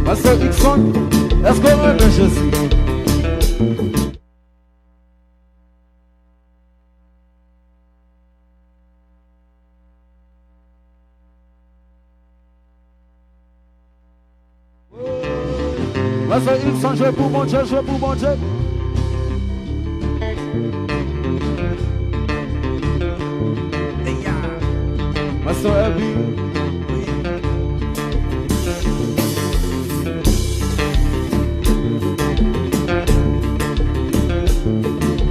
Pasteur Dixon, est-ce qu'on remet Jésus? Pasteur Dixon, jouez pour mon Dieu, jouez pour mon Dieu. Pasteur Herbie.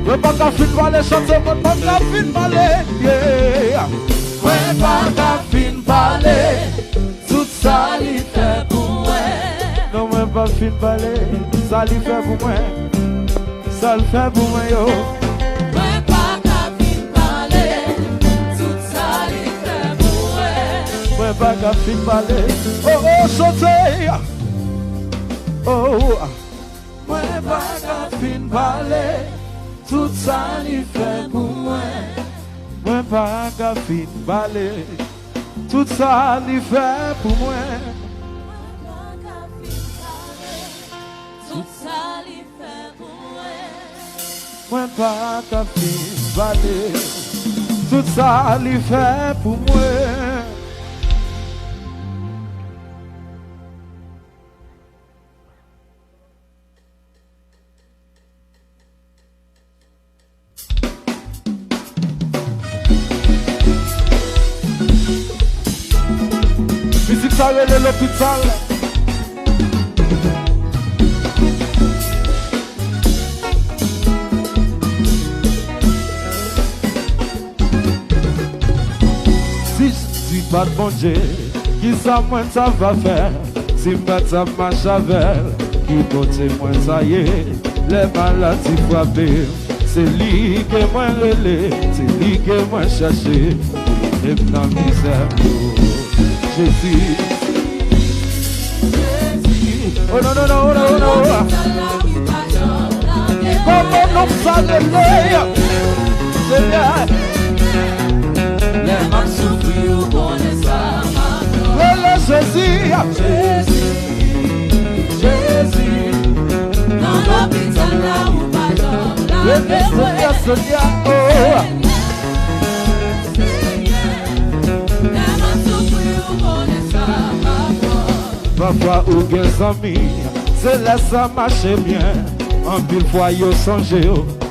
Moi pas qu'à fin parler, chanter, moi pas qu'à fin parler, yeah. Moi pas qu'à fin parler, tout ça lui fait pour moi. Non, moi pas fin parler, ça lui fait pour moi. Ça le fait pour moi, yo. Moi pas qu'à fin parler, tout ça lui fait pour moi. Moi pas qu'à fin parler, oh oh chanter, oh. Moi pas qu'à fin parler. Tout ça lui fait pour moi. Moi pas qu'à fin balai. Tout ça lui fait pour moi. Tout ça lui fait pour moi. Moi pas qu'à fin balai. Tout ça lui fait pour moi. Ça relève l'hôpital. Si je suis pas de bon Dieu, qui ça moi ça va faire? Si pas ça marche avec, qui côté moi ça y est, les maladies frappées. C'est lui que moi relais, c'est lui que moi chercher. Et dans misère, Jésus. Oh non, non, non, non, non. Comment nous ça relève? C'est bien. Les mains souffrir ou connaître ça. Jésus. Jésus. Dans l'hôpital là où pas Seigneur, oh. Papa ou des amis, c'est là ça marche bien. En pile fois yo songe,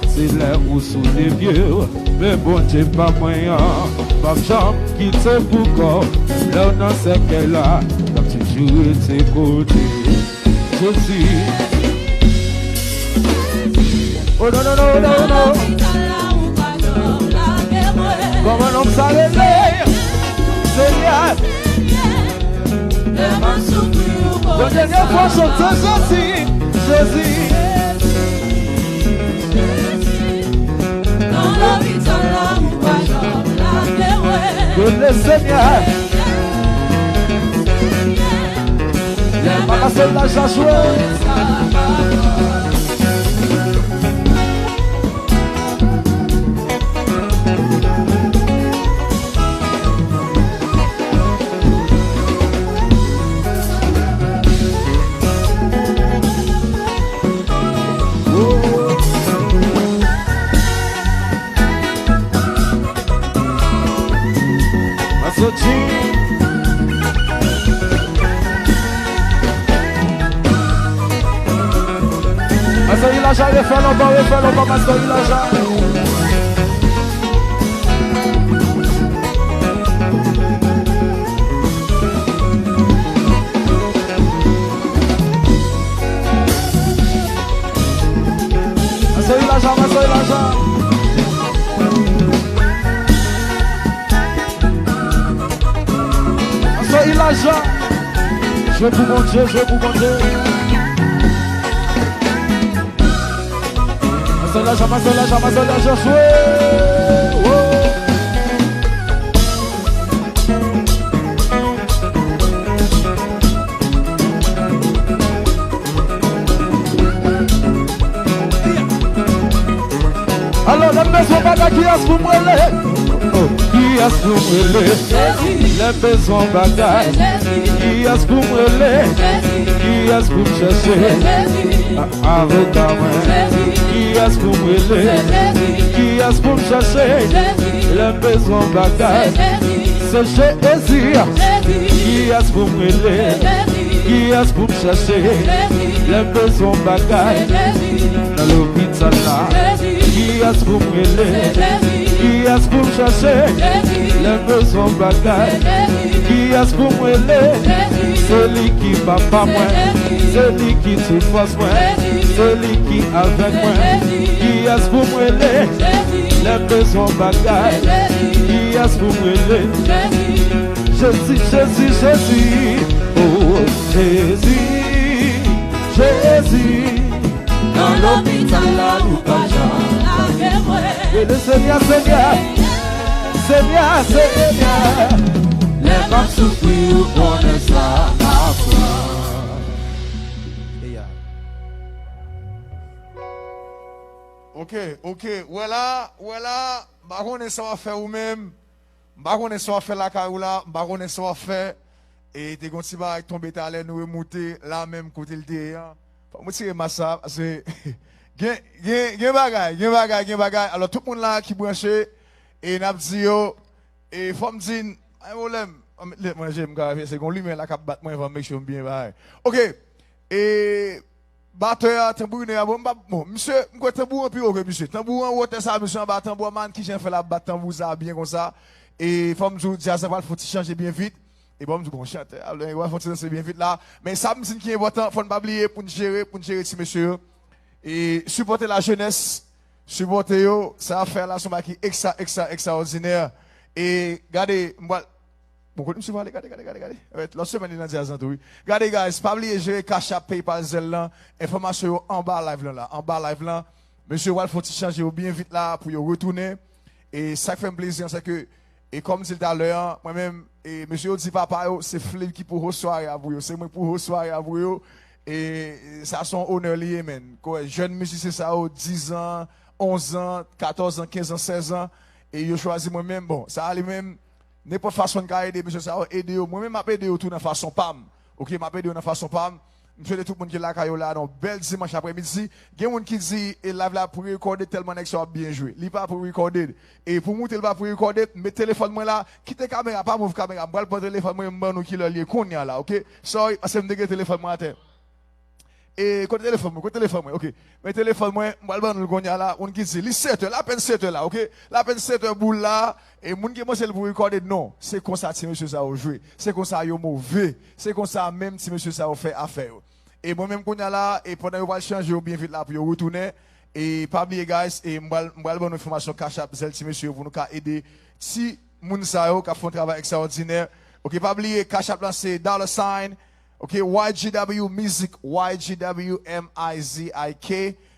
c'est là où sous les vieux. Mais bon Dieu pas moyen, pas jambe qui te pour corps. Là on en sait qu'elle a, comme toujours été côté. Jésus. Oh non non non non non. Comment on ça réveille, Seigneur. La dernière fois, chantez Jésus, Jésus. Dans l'hôpital là où pas que le Seigneur. Les mamas sont là, j'ai joué. Refais le bon, parce qu'il a jamais. Je veux pour mon Dieu, je veux pour mon Dieu. Je Alors les besoins bagages qui est pour moi qui est pour moi les besoins bagages qui est pour moi qui est pour me chercher avec ta main qui est pour moi qui est pour me chercher les besoins bagages c'est Jésus qui est pour moi qui est pour me chercher les besoins bagages dans l'hôpital là qui est pour me qui est pour me chercher les besoins bagages qui est pour me c'est lui qui va pas moi c'est lui qui te force moi c'est lui qui avec moi qui est pour me les besoins bagages qui est pour me Jésus, Jésus, Jésus, oh Jésus, Jésus, dans l'hôpital là où pas Jean et le Seigneur, Seigneur, Seigneur, Seigneur, les femmes souffrir ou connaissent ça à foi. Ok, voilà, baron ça va faire ou même, baron ça va faire la caroula, baron ça va faire, et t'es comme si bah tomber à l'air nous remonter là même côté le derrière. Faut me tirer ma ça, parce que, gen bagay, alors tout le monde là qui branché, et n'a dit yo, et faut me dire, un problème, moi j'aime grave, c'est qu'on lui met la cap battre, moi il va me make bien pareil. Ok, et, batteur, tambourin, bon, monsieur, moi tambourin plus haut que monsieur. Tambourin, ou ça, monsieur, en tambourin, man, qui j'ai fait la batte, tambourin, ça, bien comme ça. Et, faut me dire, ça va, faut changer bien vite. Et bon, je chante, alors, il faut changer bien vite là. Mais ça, c'est qui est important, faut ne pas oublier pour nous gérer, si monsieur. Et, supporter la jeunesse, supporter yo, ça va faire là, son qui extraordinaire. Et, regardez, moi, bon, monsieur, regardez. La semaine, il a dit à Zantoui. Regardez, guys, pas oublier gérer Cash App, PayPal, Zelle là. Information en bas live là. En bas live là. Monsieur Wal, faut changer bien vite là pour y retourner. Et ça fait un plaisir, c'est que, et comme dit tout à l'heure, moi-même, et monsieur dit papa, c'est Flip qui pour soirée à vous, c'est moi pour soirée à vous. Et ça son honneur lié, man. Jeune musicien, ça, 10 ans, 11 ans, 14 ans, 15 ans, 16 ans. Et je choisis moi-même, bon, ça allait même. N'importe façon de aider, monsieur, ça va aider. Moi-même, je vais aider tout dans façon PAM. Ok, je vais aider dans façon PAM. Je vais tout le monde qui est là, dans belle dimanche après-midi. Il y a des gens qui disent, et live là pour recorder tellement que ça va bien jouer. Il n'est pas pour recorder. Et pour monter, il va pour recorder, mais téléphone moi là, quittez la caméra, pas move caméra. Je vais prendre le téléphone, moi, je vais le qu'on y a là, ok? Sorry, parce que je vais téléphone moi à terre. Et côté téléphone, ok. Mais téléphone, moi, je vais le qu'on y a là, on qui dit, 7 heures, la peine 7 heures là, ok? La peine 7 heures boule là, et moun qui pense pour recorder, non. C'est comme ça, si monsieur ça a joué. C'est comme ça, il est mauvais. C'est comme ça, même si monsieur ça a fait affaire. Et moi-même, qu'on y a là, et pendant que vous allez changer bien vite là, pour retourner. Et pas oublier, guys, et je vais donner une information cash up, si monsieur, pour nous aider. Si moun sa yo, qui font un travail extraordinaire. Ok, pas oublier, cash up là, c'est $. Ok, YGW Music, YGWMIZIK.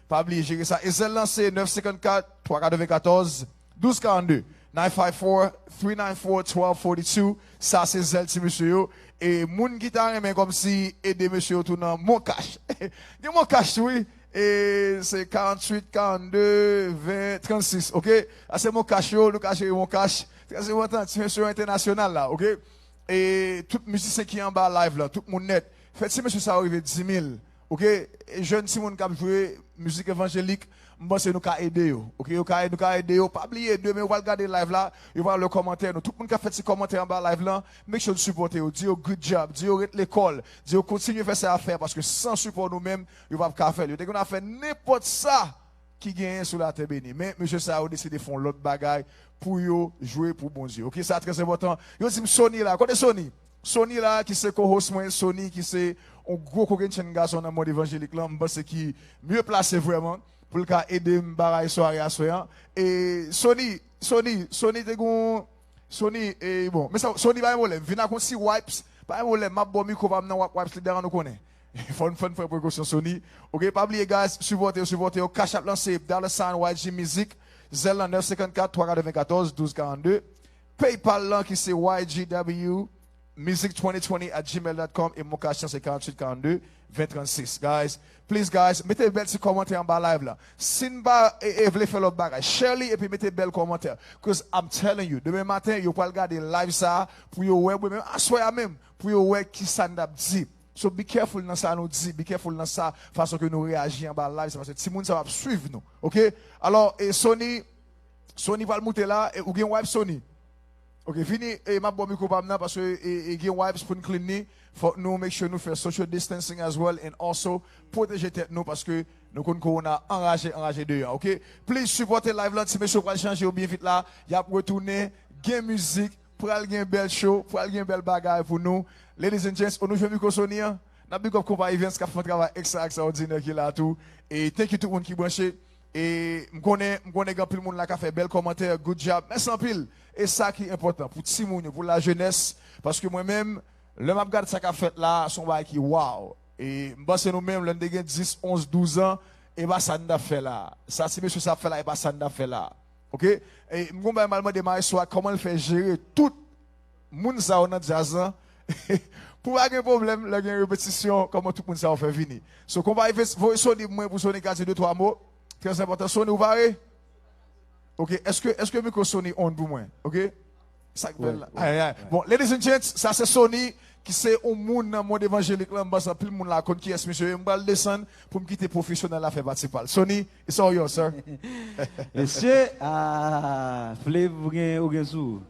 Pas oublier, gérer ça. Et celle-là, c'est 954 394 1242. 954-394-1242. Ça, c'est celle de monsieur. Et moun guitare, mais comme si aider monsieur tout dans mon cash. Il mon cash, oui. Et c'est 48, 42, 20, 36. Ok? Ça, c'est mon cash, nous cachons mon cash. C'est important, c'est monsieur international là. Ok? Et tout musicien qui est en bas live là, tout le monde net. Faites si monsieur ça arrive 10 000. Ok? Et jeune si moun qui jouer musique évangélique, moi c'est nous qui aider. Ok? Nous qui aider. Pas oublier de mais on va regarder live là, on va le commentaire. Tout le monde qui a fait ces commentaires en bas live là, make sure de supporter. Dis good job, dis l'école, dis continue à faire ça à faire parce que sans support nous-mêmes, on va pas faire. On a fait n'importe ça qui gagne sur la terre bénie. Mais monsieur ça a décidé de faire l'autre bagaille pour yo jouer pour bon Dieu. OK, ça très important. Yo dit Sony là, côté Sony. Sony là qui c'est co-host moi, Sony qui c'est un gros coquin garçon dans le monde évangélique là, c'est qui mieux placé vraiment pour le cas aider m'baraille soirée à soir. Et Sony te gon Sony et bon, mais ça Sony pas un problème. Vina kon si wipes, pas un problème, m'a bon micro va nan wipes li derrière nous connaît. Fun précaution Sony. OK, pas oublier guys, supporter cash app lancé $ YG Music. Zelle 954 394 1242. PayPal là qui c'est YGW music2020@gmail.com et mon cachet c'est 48 42 20 36. Guys, please guys, mettez bel petit commentaire en bas live là. Si vous voulez faire l'autre bagage, share et puis mettez bel commentaire. Because I'm telling you, demain matin, vous pouvez regarder live ça pour vous voir même assoyer même pour vous voir qui ça n'a dit. So be careful dans ça nous dit, be careful dans ça façon que nous réagissons en bas live, c'est parce que tout le monde ça va suivre nous. OK? Alors et Sony va le monter là et ou bien wipe Sony. OK, fini et m'a bon micro pas maintenant parce que et gain wipes pour nous cleaner, faut nous make sure nous faire social distancing as well and also protéger tête nous parce que nous connaissons corona enragé dehors. OK? Please supporter live là si monsieur va changer ou bien vite là, y a retourner gain musique pour aller gain belle show, pour aller gain belle bagarre pour nous. Ladies and gents, on nous fait micro Sonia. N'a big up Compa Events qui a fait un travail extraordinaire qui là tout et thank you tout le monde qui branché. Et je connais grand pile monde là qui a fait bel commentaire, good job. Merci en pile. Et ça qui est important pour Timoun, pour la jeunesse parce que moi-même le m'a regarde ça qu'a fait là, son bail qui wow. Et m'pense nous-mêmes l'on a 10, 11, 12 ans et bah ça n'a fait là. Ça si monsieur ça fait là et bah ça n'a fait là. OK? Et m'gon mal démarrer soit comment le faire gérer tout monde ça on a jazz pour pas un problème, la répétition comment tout le monde ça fait venir. So qu'on va vous sonner moi pour sonner 2-3 mots. Très important, Sony, vous parlez? OK, est-ce que le micro Sony on pour moi? OK? Ça ouais. Bon, ladies and gents, ça c'est Sony qui c'est un monde dans le monde évangélique là, m'bassa plus le monde là qui est monsieur, m'ba le descendre pour me quitter professionnel là faire principal. Sony, it's all yours, sir. Monsieur, Flav ou gen sou.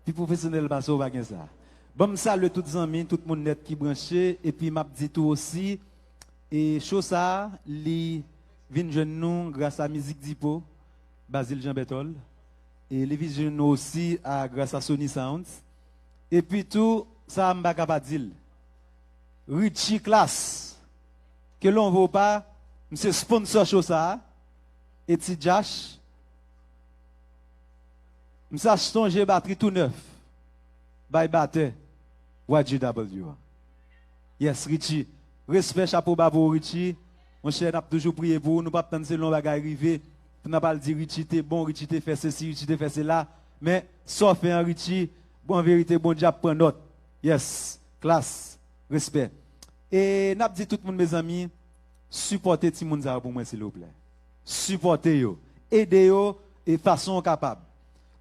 Puis professionnel pas ça, pas gen ça. Bon, salue tous les amis, tout le monde net qui branché et puis m'a dit tout aussi et chose ça li vin jeune nous grâce à musique Dipo, Basile Jean Bertol et les vision nous aussi grâce à Sony Sounds et puis tout ça m'pa capable dire Richie Class que l'on veut pas monsieur sponsor chose ça et ti Josh monsieur acheter batterie tout neuf by batteur YGW. Yes Richie, respect chapeau bas pour Richie. Mon cher, n'a toujours prié pour nous, pas attendre selon bagay arrivé. Pour n'a pas dire Richie t'es bon, Richie t'es fait ceci, Richie t'es fait cela. Mais sauf un Richie, bon vérité, bon Dieu prend note. Yes, classe, respect. Et n'a dit tout le monde mes amis, supportez ti moun za pour moi s'il vous plaît. Supportez yo, aidez yo et façon capable.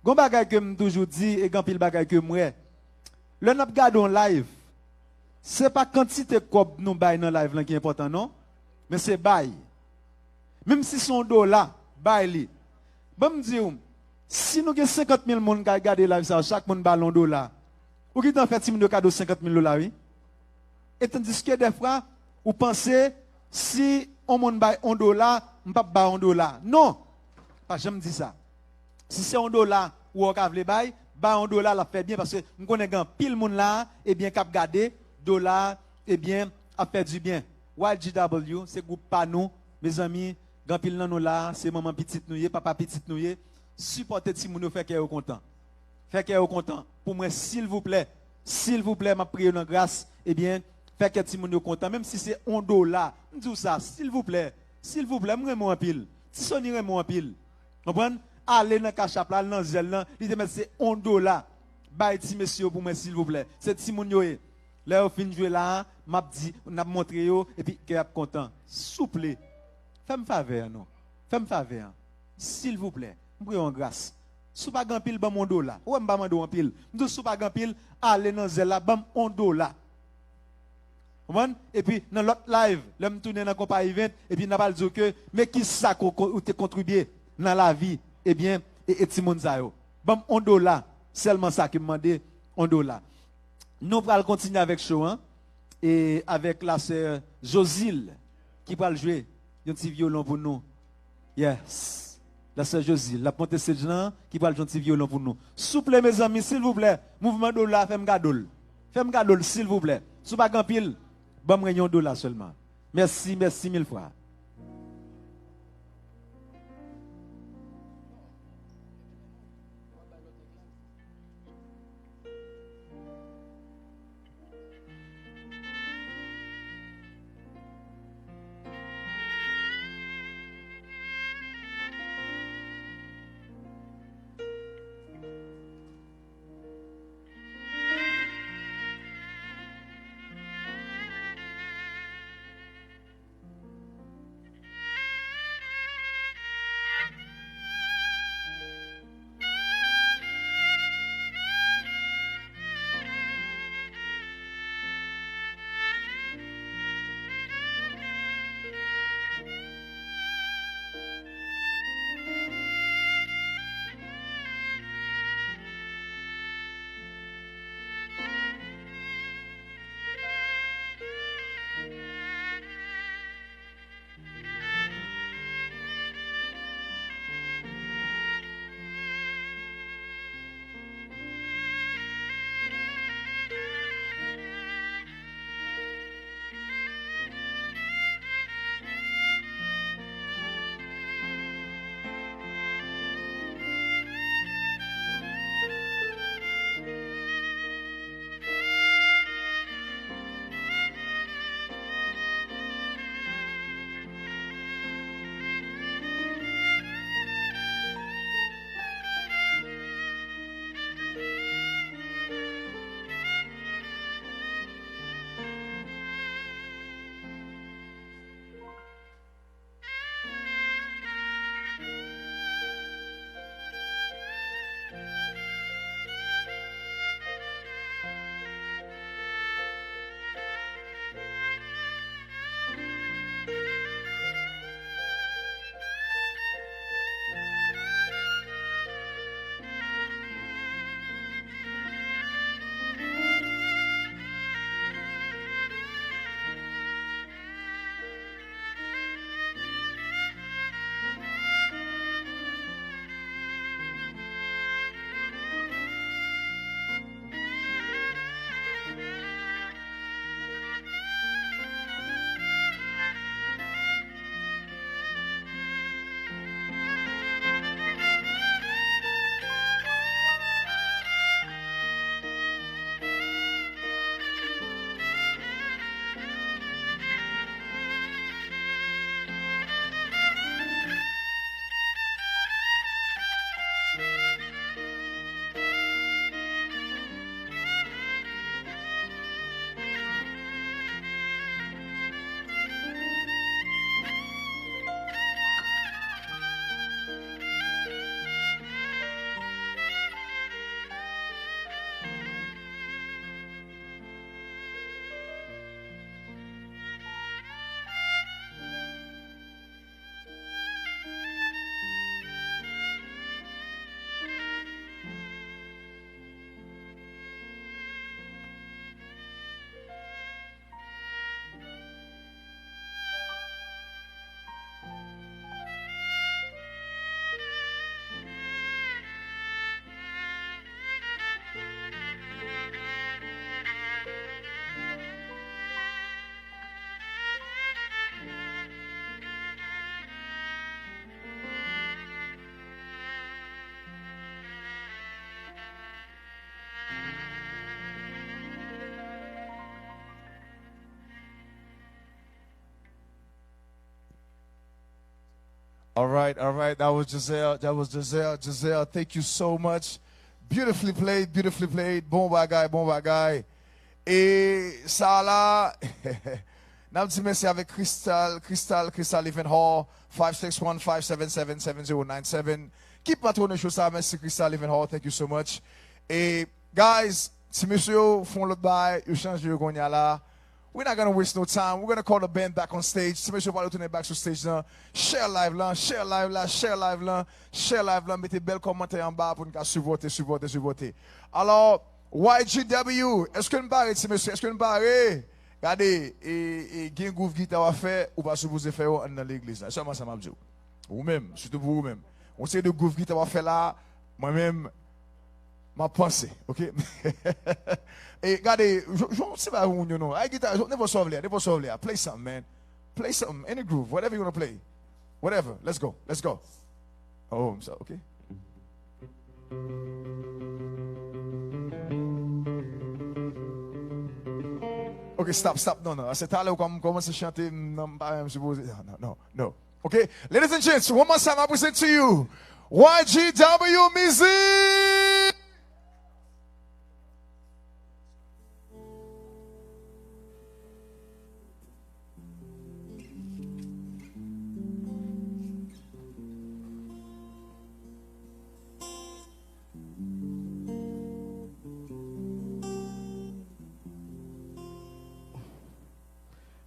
Gon bagay que me toujours dit et grand pile bagay que moi. Le n'a gardé en live. C'est pas quantité quoi nous bail dans live là qui est important non. Mais c'est bail. Même si son $, bail li. Bon me dire, si nous avons 50 000 personnes qui regardent live ça, chaque monde balle $, ou qui t'en fait si nous cadeau 50 000 $, oui? Et tandis que des fois, vous pensez, si on monde bail $, on pas bail $. Non! Pas jamais dit ça. Si c'est $, ou on cave les bail $, la fait bien parce que nous connaissons pile monde là, et bien cap garder $, et bien a fait du bien. YGW, c'est groupe pas nous, mes amis, grand pile nan nous là, c'est maman petite nous, papa petite nous, supportez si moun fait qu'elle content. Fait qu'elle content. Pour moi s'il vous plaît, m'a prié dans grâce, eh bien, fait que si moun content même si c'est $, me dis ça, s'il vous plaît, moi remou en pile. Si sonne remou en pile. Comprenez? Allez dans cachap là, dans zel là, il dit mais c'est $. Bail ti monsieur pour moi s'il vous plaît. C'est si moun yo là, au fin de jouer là, m'a dit, on a montré yo, et puis qu'il est content. Souple. Fais-moi faveur, non. Fais-moi faveur. S'il vous plaît. M'prie en grâce. Sou pas grand pile, ban mon $. Ou m'ba mando en pile. M'dou sou pas grand pile, allez dans zel là, ban $. Comprenez? Et puis, dans l'autre live, là, m'tourne dans Compa Event, et puis n'a pas dire que, mais qui ça ou te contribué dans la vie, eh bien, et Timon Zayo. Ban $. Seulement ça qui me demande $. Nous allons continuer avec show, hein, et avec la sœur Josile qui va jouer un petit violon pour nous. Yes. La sœur Josile, la ponte Sedjan qui va jouer un petit violon pour nous. Souple mes amis, s'il vous plaît. Mouvement $, fais-moi gadol. Fais-moi gadol, s'il vous plaît. Sous pas grand pile, bon réunion $, seulement. Merci mille fois. All right, all right. That was Giselle. That was Giselle. Giselle, thank you so much. Beautifully played, beautifully played. Bon bagay, bon bagay. Et ça là, n'a dit merci avec Crystal Even Hall, 561-577-7097. Keep patronne show ça, merci Crystal Even Hall, thank you so much. Et guys, si monsieur font l'autre bail, you change de qu'on y a là. We're not going to waste no time. We're going to call the band back on stage. Si monsieur va retourner back sur stage là, share live là, share live là, share live là, share live là, mettez bel commentaire en bas pour nous supporter. Alors, YGW, est-ce que nous parlons, si monsieur, est-ce que nous parlons? Regardez, et gain groove guitare à faire ou pas supposé faire dans l'église là. Seulement ça m'a dit. Ou même, surtout pour vous-même. On sait de groove guitare à faire là, moi-même ma pensée, ok? Et regardez, je ne sais pas où you know. I guitar, never solve there. Play something, man. Play something, any groove, whatever you want to play. Whatever. Let's go. Oh, I'm sorry, okay? Okay, stop. No. I said, Tyler, commence à chanter. Non, I'm supposed no. Okay, ladies and gents, one more time I present to you YGW Music.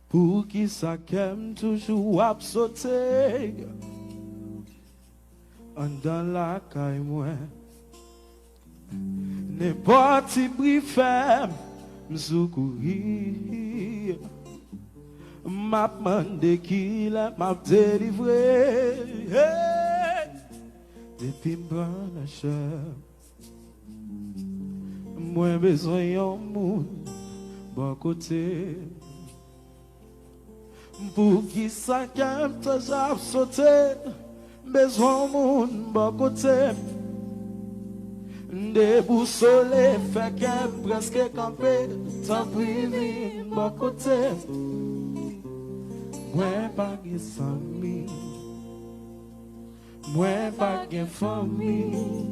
Pour qui ça qu'aime toujours à sauter en dans la caille moi n'importe qui bris ferme m'soucourir m'a demandé qui l'a m'a délivré depuis m'prend la chair moi besoin yon moun bon côté. Pour qui ça qu'aime toujours sauter, besoin moun bon côté. Déboussolé fait qu'aime presque camper, tant privé bon côté. Moi pas de famille, moi pas de famille.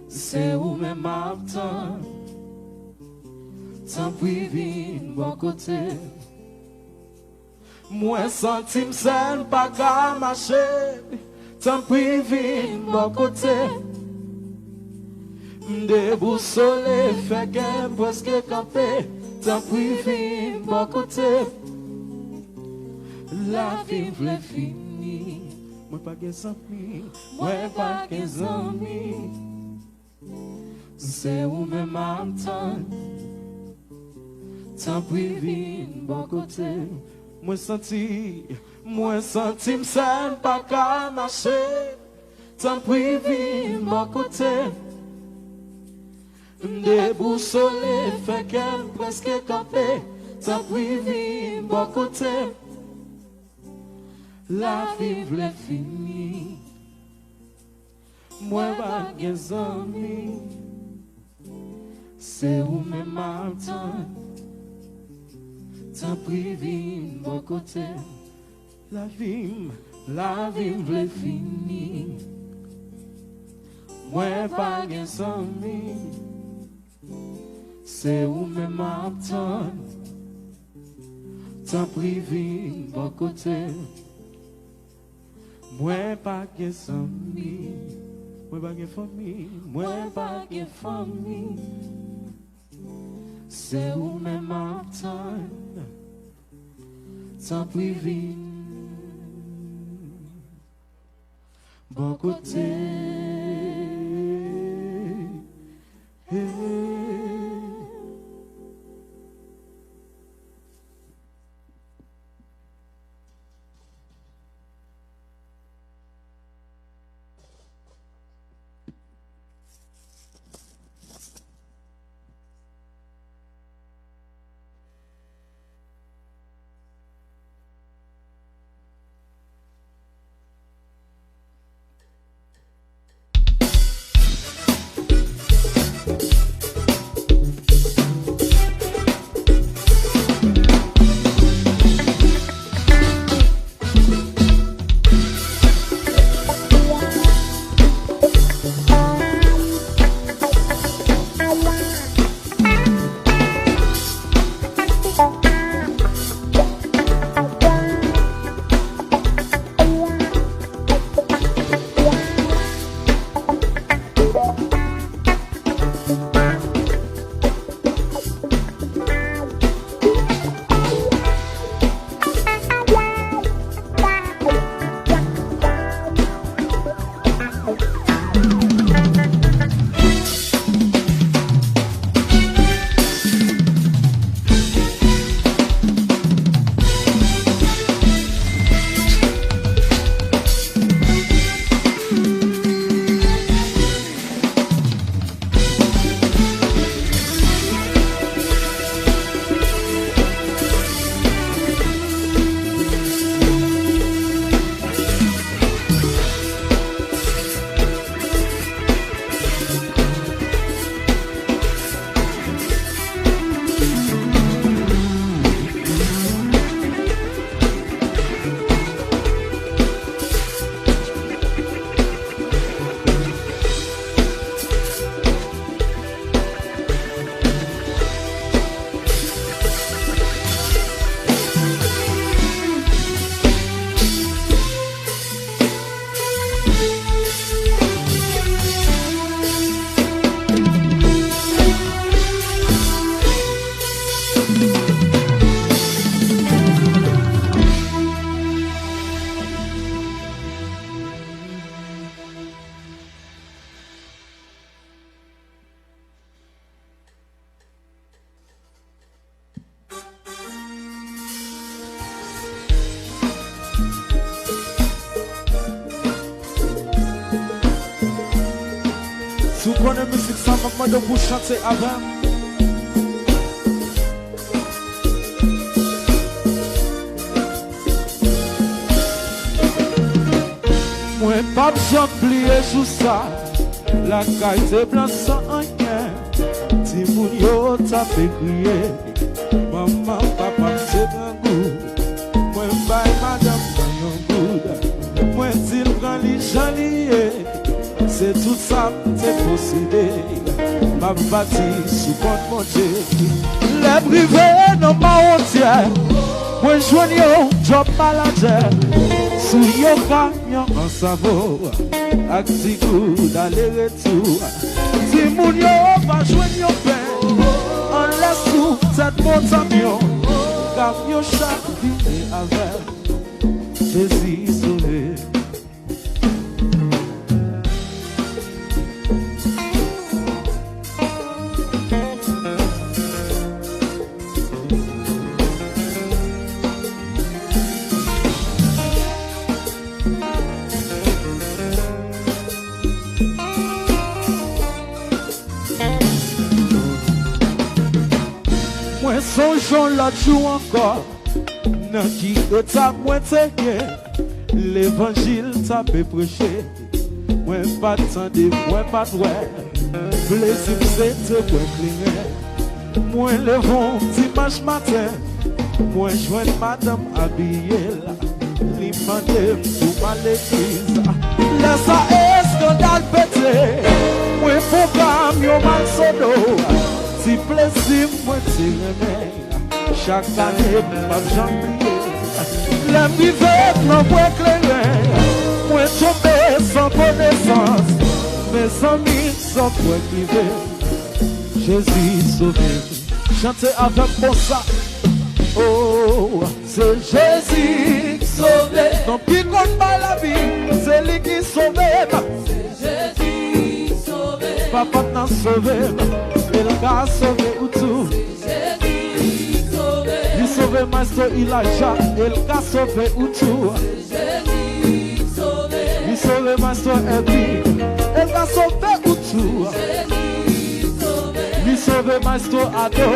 C'est où même m'attend, tant privé bon côté. Moi senti m'sel pas qu'à marcher, tant privé mon côté. M'déboussolé fait qu'elle presque camper, tant privé mon côté. La vie v'le fini, moi pas qu'es amis, moi pas qu'es amis. C'est où même m'attend, tant privé mon côté. Moi senti m'sel pas qu'à marcher, tant privé mon côté. M'déboussolé fait qu'elle presque camper, tant privé mon côté. La vie v'le fini, moi pas qu'es amis. C'est où même m'attend, tant privé mon côté. La vie v'le fini, moi pas qu'es amis. C'est où même m'attend, tant privé mon côté. Moi pas qu'es amis, moi pas qu'es famille, moi pas qu'es famille. C'est où même m'attend, tant privé bon côté. Sou konen müzik sa mwen de pou chante avem. Mwen pap jambliye sou sa, la kay te blan san anyen. Ti moun yo tape kriye, maman papa te blan gou. Mwen bay madame nan yon goud, mwen til pran li jan liye. C'est tout ça te possédé, ma bâti sous compte mon Dieu. Les privés n'ont pas entière, moi joigne au job manager. Sous yo camion en savon, ak ti goud aller-retour. Si moun yo va joigne yo pain, en laisse sous tête mon camion. Camion chaque vie avec Jésus sauvé. Songeons l'autre jour encore, dans qui état moi t'es l'évangile t'a prêché, moi pas t'entendre, moi pas ouais, plaisir c'est te éclairer, moi levons dimanche matin, moi joindre madame habillée là, lui demander pour ma l'église, laisse ça scandale pété, moi faut camion mal sono. Si plaisir, moi t'y remets. Chaque année, ma jambe. Les vivants n'ont pas éclairé. Moi tombé sans connaissance. Mes amis sont pas écrivés. Jésus sauvé. Chantez avec moi ça. Oh, c'est Jésus sauvé. Non, qui compte pas la vie, c'est lui qui sauve. C'est Jésus sauvé. Papa n'a sauvé. Il a sauvé ou tout. Jésus sauvé. Il sauvé Master Elijah. Il a sauvé ou tout. Jésus sauvé. Il sauvé Master Ebi. Il a sauvé ou tout. Jésus sauvé. Il sauvé Master Ado.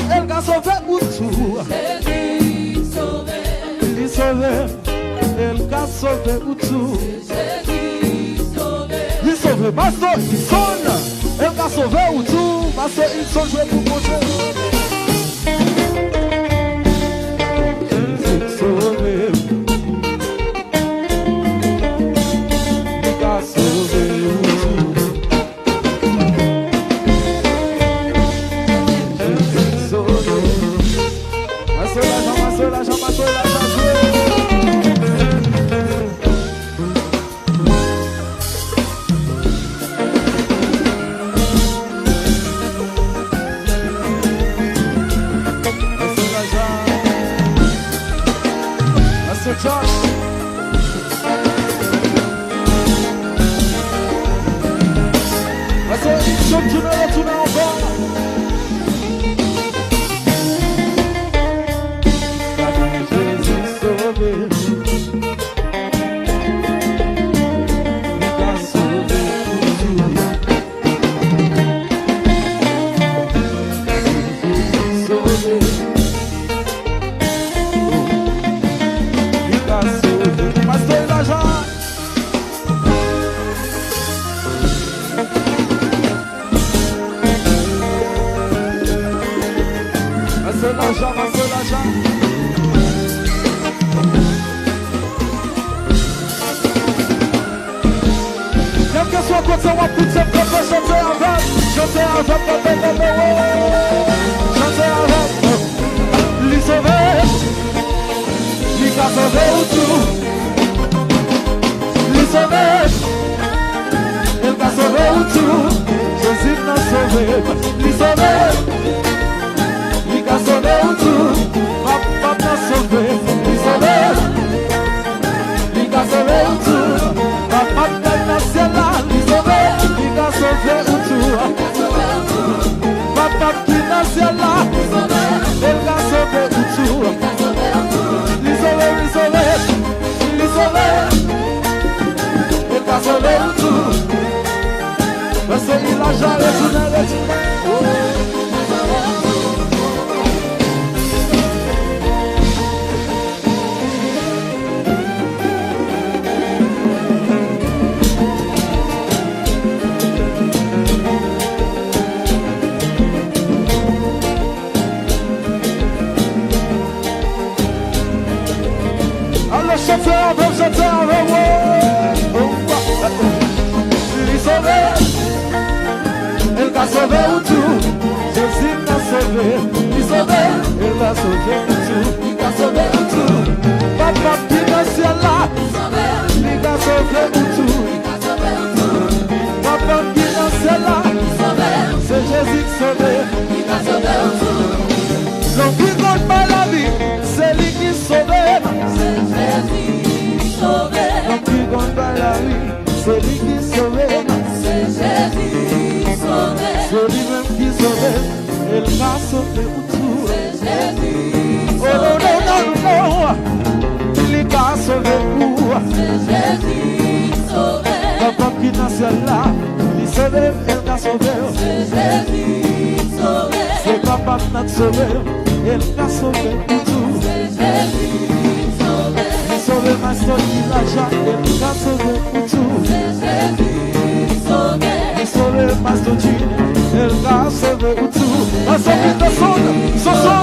Il a sauvé ou tout. Jésus sauvé. Il sauvé. Il a sauvé ou tout. Jésus sauvé. Il sauvé Master Ison. Il a sauvé ou tout. Master Ison joué pour mon Dieu. Sauvé. Il a sauvé ou tout. Sauvé. Master Elijah. Josh. Vas-y, tourne encore. Jésus sauvé. Il a sauvé tout. Jésus sauvé. Pasteur Elijah. Quel que soit côté, on va pousser pour chanter avec. Chanter avec, chanter avec. Lui sauver, lui a sauvé tout. Lui sauver, il a sauvé tout. Jésus n'a sauvé, lui sauver. Il a sauvé tout, papa n'a sauvé, il sauvé. Il a sauvé tout, papa n'a ciel, il sauvé. Il a sauvé tout, papa qui n'a ciel, il a sauvé tout. Il sauvé, il sauvé, il sauvé. Il a sauvé tout, parce qu'il l'argent, retourne. Alors chanteur, bon chanteur, il sauvé, il t'a sauvé ou tout, Jésus t'a sauvé, il sauvé, il t'a sauvé ou tout, il t'a sauvé ou tout, papa qui est dans le ciel là, il t'a sauvé ou tout, papa qui est dans le ciel là, c'est Jésus qui sauvé, il t'a sauvé ou tout, l'homme qui compte pas la vie, c'est lui qui sauvé. L'homme qui compte pas la vie, c'est lui qui sauve. C'est Jésus sauvé. C'est lui-même qui sauve. Il m'a sauvé pour tout. C'est Jésus Oh non, non, non, non. Il m'a sauvé pour. C'est Jésus sauvé. Papa qui est dans le ciel là, il sauve, il m'a sauvé. C'est Jésus sauvé. C'est papa qui m'a sauvé. Il m'a sauvé pour tout. C'est Jésus sauvé. Il sauve ma soeur qui l'a jamais. Il m'a sauvé pour tout. C'est Jésus sauvé. Il sauve ma soeur qui il m'a sauvé pour tout. Ma soeur qui te sonne, son son.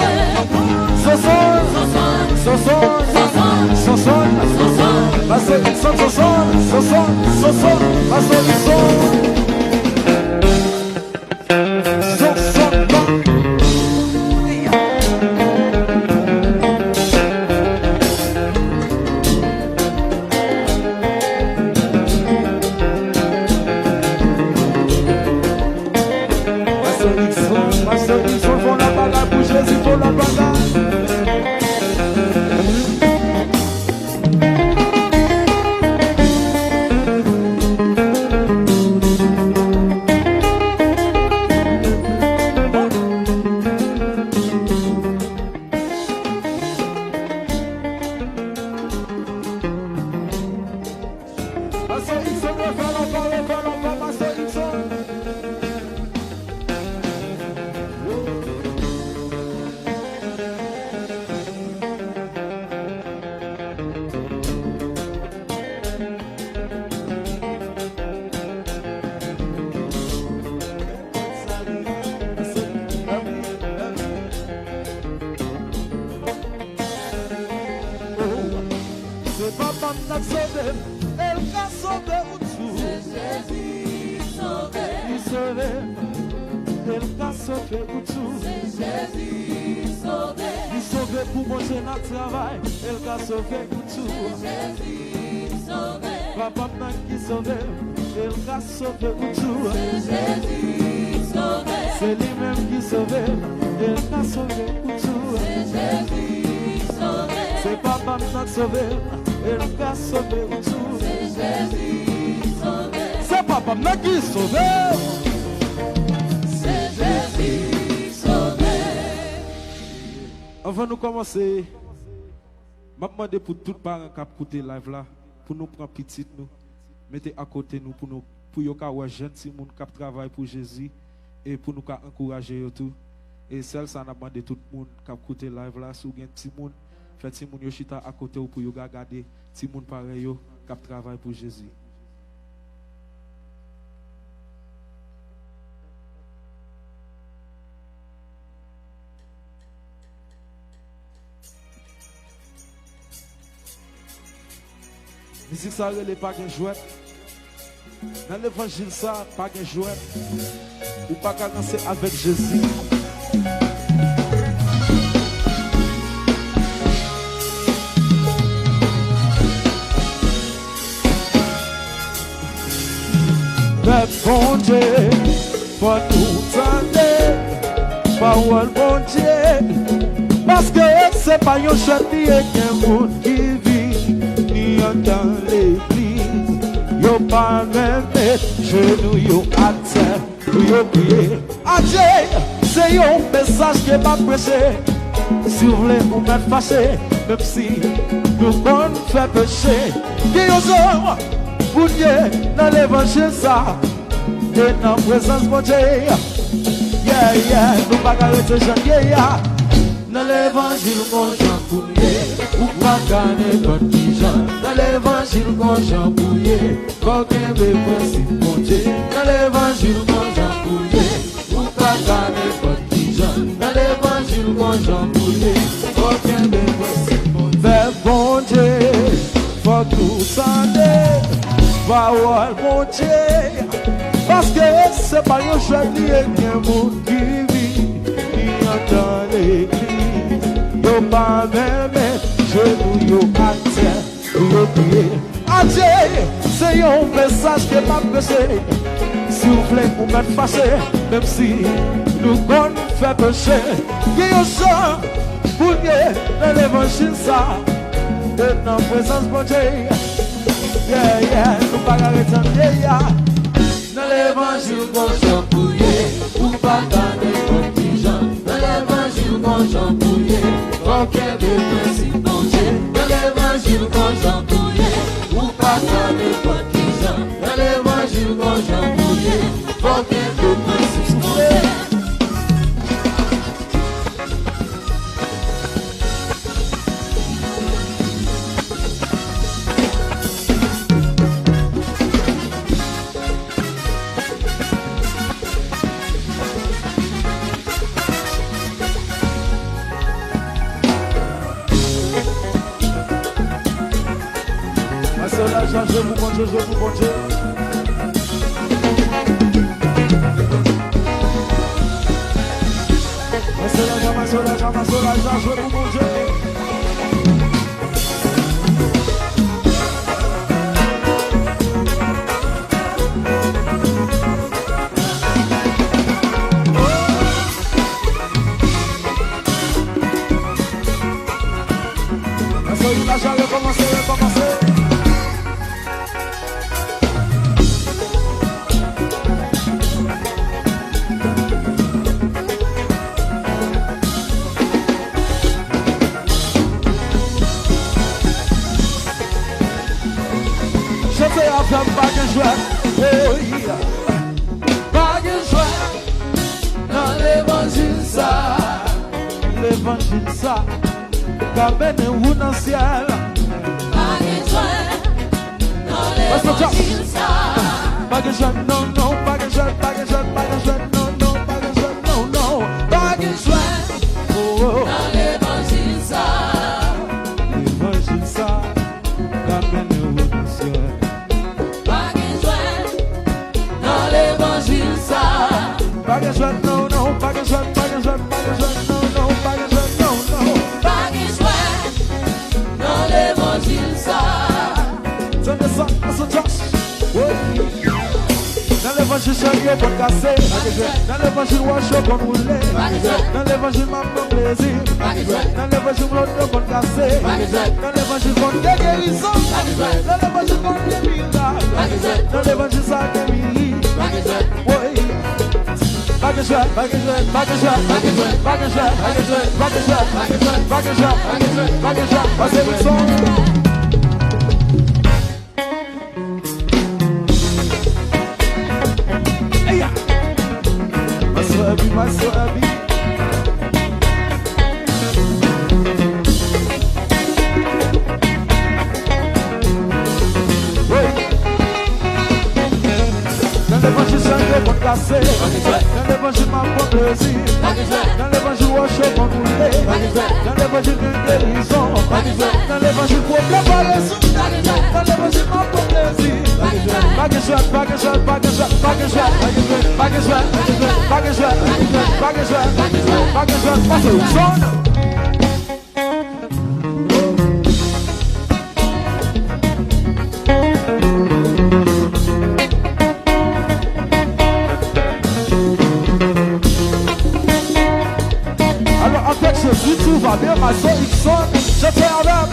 Avant de commencer, je vais demander pour tout parent qui a écouté live là, pour nous prendre petit nous, mettez à côté nous, pour nous avoir jeunes qui travaillent pour Jésus et pour nous encourager tout. Et celle ça n'a demandé tout le monde qui a écouté live là, si vous avez un petit monde, faites petit monde chita à côté pour regarder petit monde pareil qui travaille pour Jésus. Musique ça relève pas qu'un jouet. Dans l'évangile ça, pas qu'un jouet. Ou pas qu'à danser avec Jésus. Peuple bon Dieu, faut nous tendre. Parole bon Dieu. Parce que c'est pas un jeune qui est un monde qui vit. Dans l'église, yo pas même genoux yo à terre, yo prier. Adieu, c'est un message qui m'a prêché. Si vous voulez vous mettre fâché, même si nous on fait péché, qui os hommes pour Dieu dans l'évangile ça, et dans la présence de Dieu. Yeah, yeah, nous pas arrêter jeune, yeah. Dans l'évangile qu'on chante pour ou pas gagner notre vision. Dans l'évangile qu'on chante pour aucun principe mon Dieu. Dans l'évangile qu'on chante pour ou pas gagner notre vision. Dans l'évangile qu'on chante pour aucun principe mon Dieu. Vers bon Dieu, faut que nous s'en parole mon Dieu. Parce que c'est pas un jeune qui est un monde qui vit, qui entend l'écrit. Yo pas même, je nous à terre, yo prier. Adieu, c'est un message qui m'a pressé. Si vous voulez vous mettre fâché, même si nous qu'on fait péché, il y a un chant pour que dans l'évangile ça, et dans la présence de Dieu. Yeah, yeah, nous pas arrêter, yeah. Dans l'évangile qu'on chante pour pas gagner notre vision. Dans l'évangile qu'on chante pour aucun principe mon Dieu. Dans l'évangile qu'on chante pour pas gagner notre vision. Dans l'évangile qu'on chante pour aucun principe mon Dieu. Je vous compte, je vous compte. Je vous compte. L'évangile ça, qu'amène-vous dans le ciel. Pas de joie dans l'évangile ça. Pas de joie, non, non, pas de joie, pas de joie, pas de joie, non, non, pas de joie, non, non. Pas de joie dans l'évangile ça. L'évangile ça, qu'amène-vous dans le ciel. Pas de joie dans l'évangile ça. Pas de joie, non, non, pas de joie, pas de joie, pas de joie, non, non, pas de joie, non, non. Pas de joie dans l'évangile ça. Tenez ça, c'est Josh. Dans l'évangile, je pour casser. Dans l'évangile, je suis pour rouler. Dans l'évangile, je prends plaisir. Dans l'évangile, je pour casser. Dans l'évangile, je prends guérison. Dans l'évangile, je prends des miracles. Dans l'évangile, ça guérit. Oui. Pas de joie, pas de joie, pas de joie, pas de joie, pas de joie, pas de joie, pas de joie, pas de joie, pas de joie, pas de joie, pas de joie. My soul, dans l'évangile, c'est pour casser. Dans l'évangile, ma bonne plaisir. Dans l'évangile, je suis pour rouler. Dans l'évangile, une guérison. Dans l'évangile, pour préparer sous. Dans l'évangile, ma bonne plaisir. Pas de joie, pas de joie, pas de joie, pas de joie, pas de joie, pas de joie, pas de joie, pas de joie, pas de joie. Alors avec Jésus tout va bien, ma soeur il sonne, je fais avec.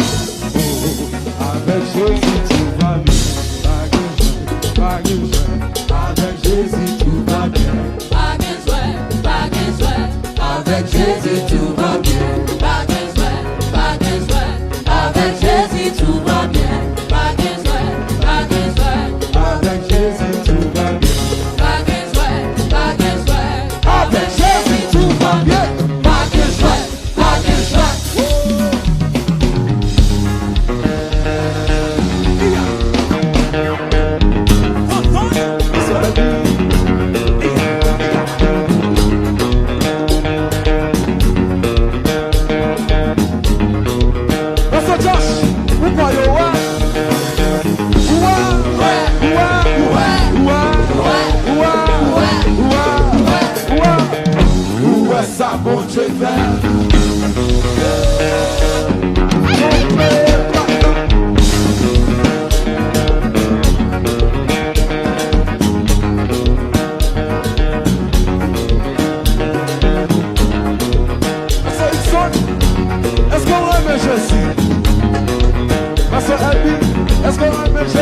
Avec Jésus tout va bien. Avec Jésus tout va bien. Pas de joie, avec Jésus tout va bien.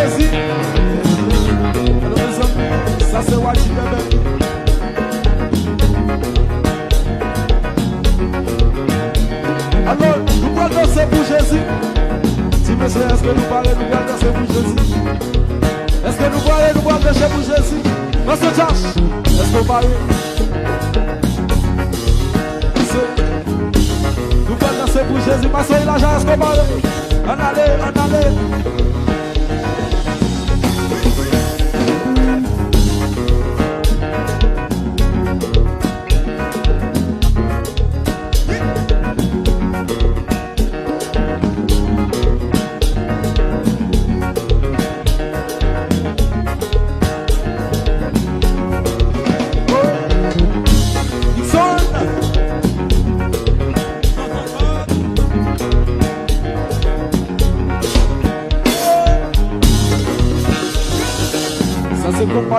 Jésus. Alors, mes amis, ça c'est Wadji, bébé. Alors, nous allons danser pour Jésus. Si monsieur, est-ce que nous parlons, nous allons danser pour Jésus? Est-ce que nous parlons, nous allons danser pour Jésus? Monsieur Josh, est-ce que vous parlez? Nous allons danser pour Jésus. Monsieur, il a déjà, est-ce que vous parlez? En allez, en allez.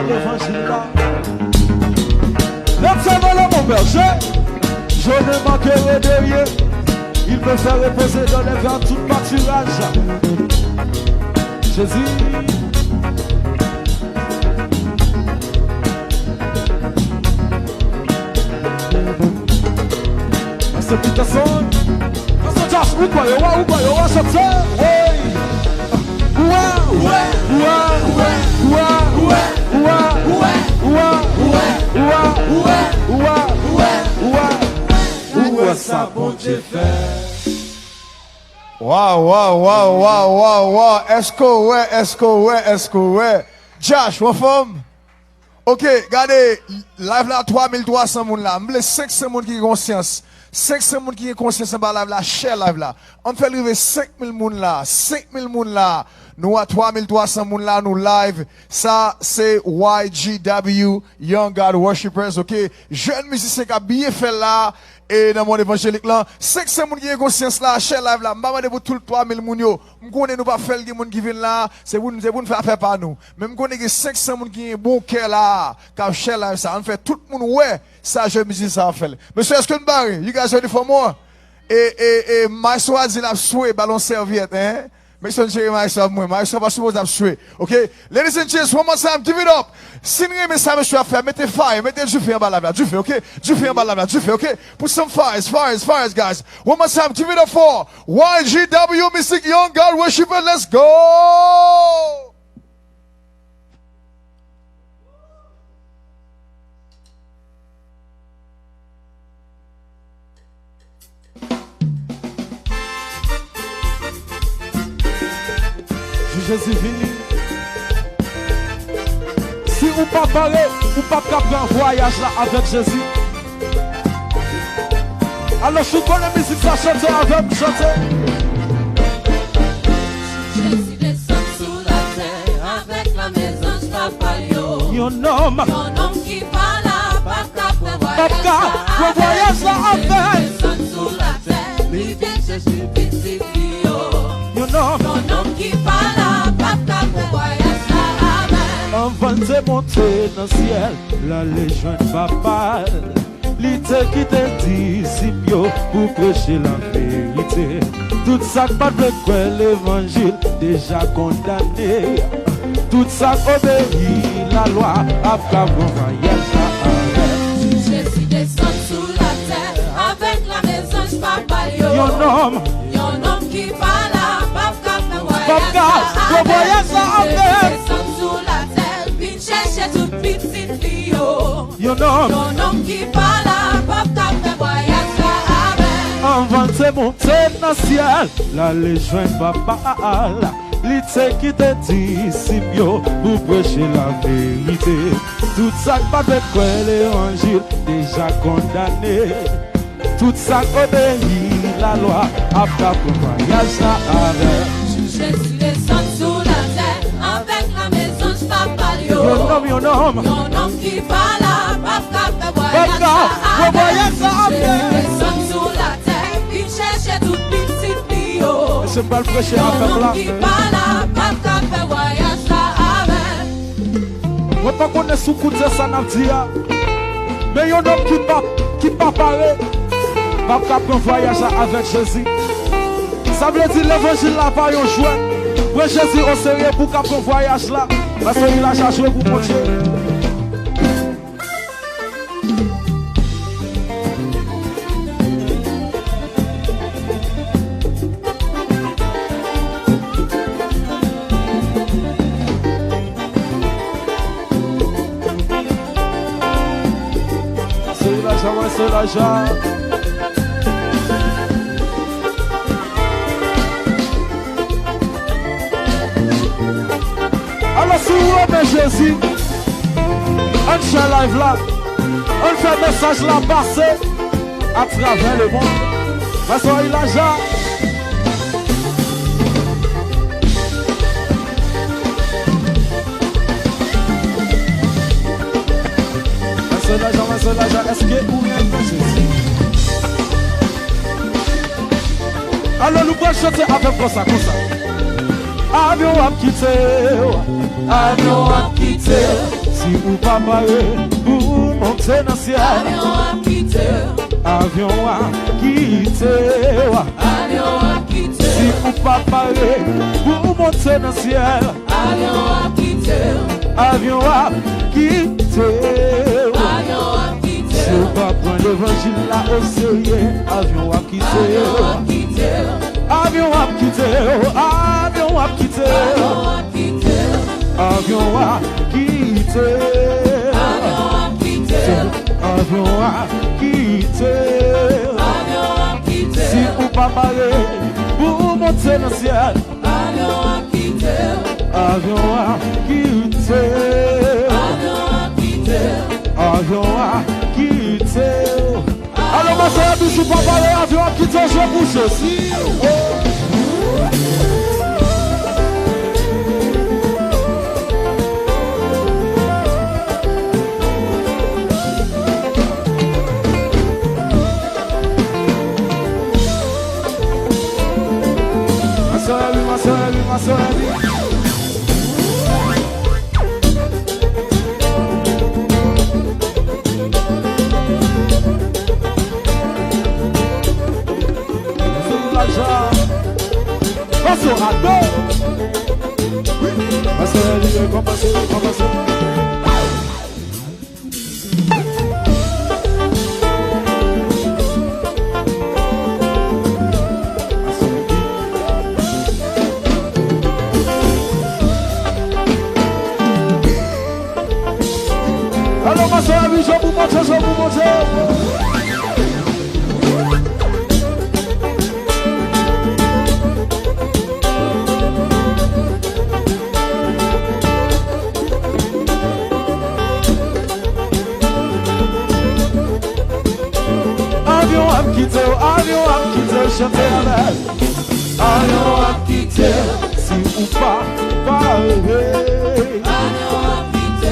L'évangile là. L'observant mon berger, je ne manquerai de rien. Il me fait reposer dans les verts tout pâturage. Jésus. Pasteur Peterson, Pasteur Josh, où quoi, chanteur? Ça bon Dieu fait. Wow. Est-ce que ouais. Josh, what femme? Ok, regardez, live là, 3300 moun là. M'ble 500 moun qui ont conscience. 500 moun qui ont conscience en bas live là, share live là. On fait arriver 5000 moun là, 5000 moun là. Nous à 3300 moun là, nous live. Ça, c'est YGW, Young God Worshippers, ok? Jeune musicien qui a bien fait là. Et dans mon évangélique là, 500 moun qui ont conscience là, share live là. M'ba de pour tout le 3000 moun yo. M'konne nous pas faire les moun qui viennent là, c'est pour faire affaire par nous. Mais m'konne que 500 moun qui ont bon cœur là, qui share live ça. On fait tout le monde ouais, ça je musicien ça fait. Monsieur, est-ce que nous barrez? You guys ready for more? Et Maestro a dit la souhait ballon serviette, hein? Make sure you myself more. Myself was supposed to have straight. Okay? Ladies and gents, one more time, give it up. Signez mes ça, monsieur, à faire. Mettez fire. Mettez du feu en bas là. Du feu, okay? Du feu en bas là. Du feu, okay? Put some fires, guys. One more time, give it up for YGW Mystic Young God Worshipper. Let's go! Jésus vini. Si ou pas parler, ou pas capter un voyage là avec Jésus. Alors je connais la musique, ça chante avec me chanter. Jésus descend sous la terre avec la maison de papa yo. Yon homme Qui parle, pas qu'à voyage là avec. descend sous la terre, lui vient chercher petit fio. Yon homme Qui parle, pas voyage là avec. avant de monter dans le ciel, la légende papa. L'idée qui te dit Simio pour prêcher la vérité. Tout ça pas de quoi l'évangile déjà condamné. Tout ça obéit la loi après voyage avec. Jésus descend sous la terre avec la maison de papa yo. Yon homme qui parle, Papa, voyage là avec. descend sous la terre, vient chercher toute petite fille yo. Yon homme Qui parle, voyage là avec. avant de monter dans le ciel, la légende papa. L'idée qui te dit Simio pour prêcher la vérité. Tout ça pas de quoi l'évangile déjà condamné. Tout ça obéit la loi après voyage là avec. Jésus descend sous la terre avec la maison de papa yo. Yon homme Qui parle, voyage là avec. Jésus descend sous la terre, il cherche toute petite fille yo. C'est pas le prêcher avec là. Qui parle, pas voyage là avec. On pas connaître sous coup de ça n'a dit. Mais yon homme qui pas parler. Pas qu'à prendre voyage avec Jésus. Ça veut dire l'évangile là pas yon jouet. Prends Jésus au sérieux pour qu'à ton voyage là. Parce qu'il a cherché pour mon Dieu. C'est l'argent. Alors si vous aimez Jésus, on fait live là, on fait message là passer à travers le monde. Parce qu'il a l'argent. C'est l'argent, est-ce que vous aimez Jésus? Alors nous pouvons chanter avec comme ça. Avion a quitté, avion a quitté. Si vous pas parler, vous montez dans le ciel. Avion a quitté, avion a quitté. avion a quitté, si vous pas parler, vous montez dans le ciel. avion a quitté, avion a quitté. avion a quitté, si vous pas prendre l'évangile là au sérieux, avion a quitté. Avion a quitté, avion a quitté, avion a quitté, avion a quitté. Si vous pas parler, vous montez dans le ciel. Avion a quitté, avion a quitté. Alors ma soeur, si vous pas parler, avion a quitté, je vais bouger aussi. Ma soeur, alors ma soeur, je vous montre. Avion a quitté, chantez avec. Avion a quitté, si ou pas parler.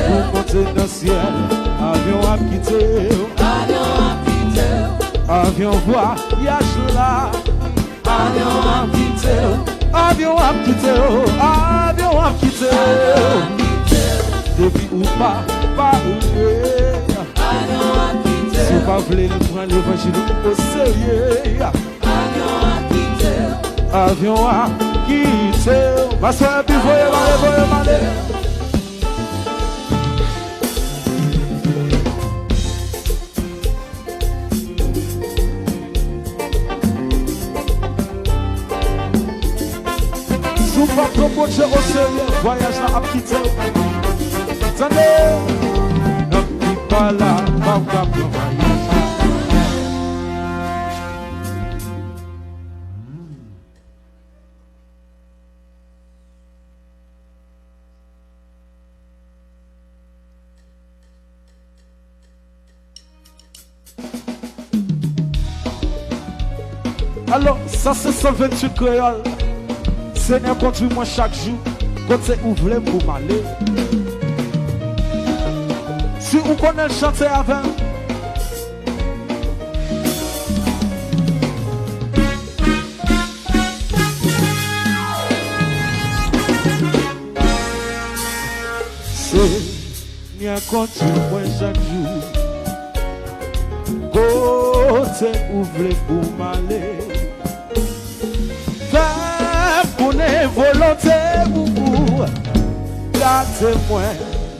Vous montez dans le ciel, avion a quitté. Avion voyage là. Avion a quitté, avion a quitté. Depuis ou pas parler. Si vous pas voulez prendre l'évangile au sérieux. Avion a quitté. Ma soeur, puis voyez m'aller. Si vous pas proposer au sérieux, voyage là à quitter. Attendez, ne dis pas là, pas voyage. Alors, ça c'est 128 créoles. Seigneur, conduis-moi chaque jour. Quand c'est ouvert pour m'aller. Si vous connaissez le chanter avant. Seigneur, conduis-moi chaque jour. Quand c'est ouvert pour m'aller. connais volonté pour gardez-moi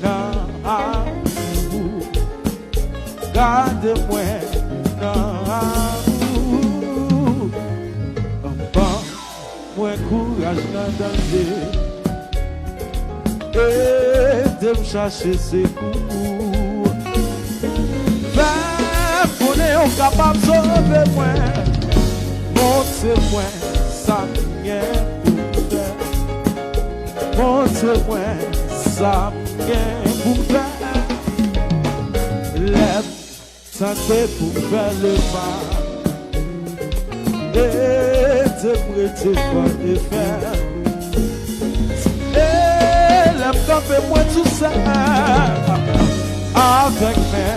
dans amour. Gardez-moi dans amour. Bon, moi courage dans danger. Et de me chercher ses coups. Fais qu'on est capable de sauver moi. Montrez-moi ça m'est pour faire. Montrez-moi ça m'est pour faire. Lève santé pour faire le mal. Et te prêter quoi de faire. Fais-moi tout ça avec mes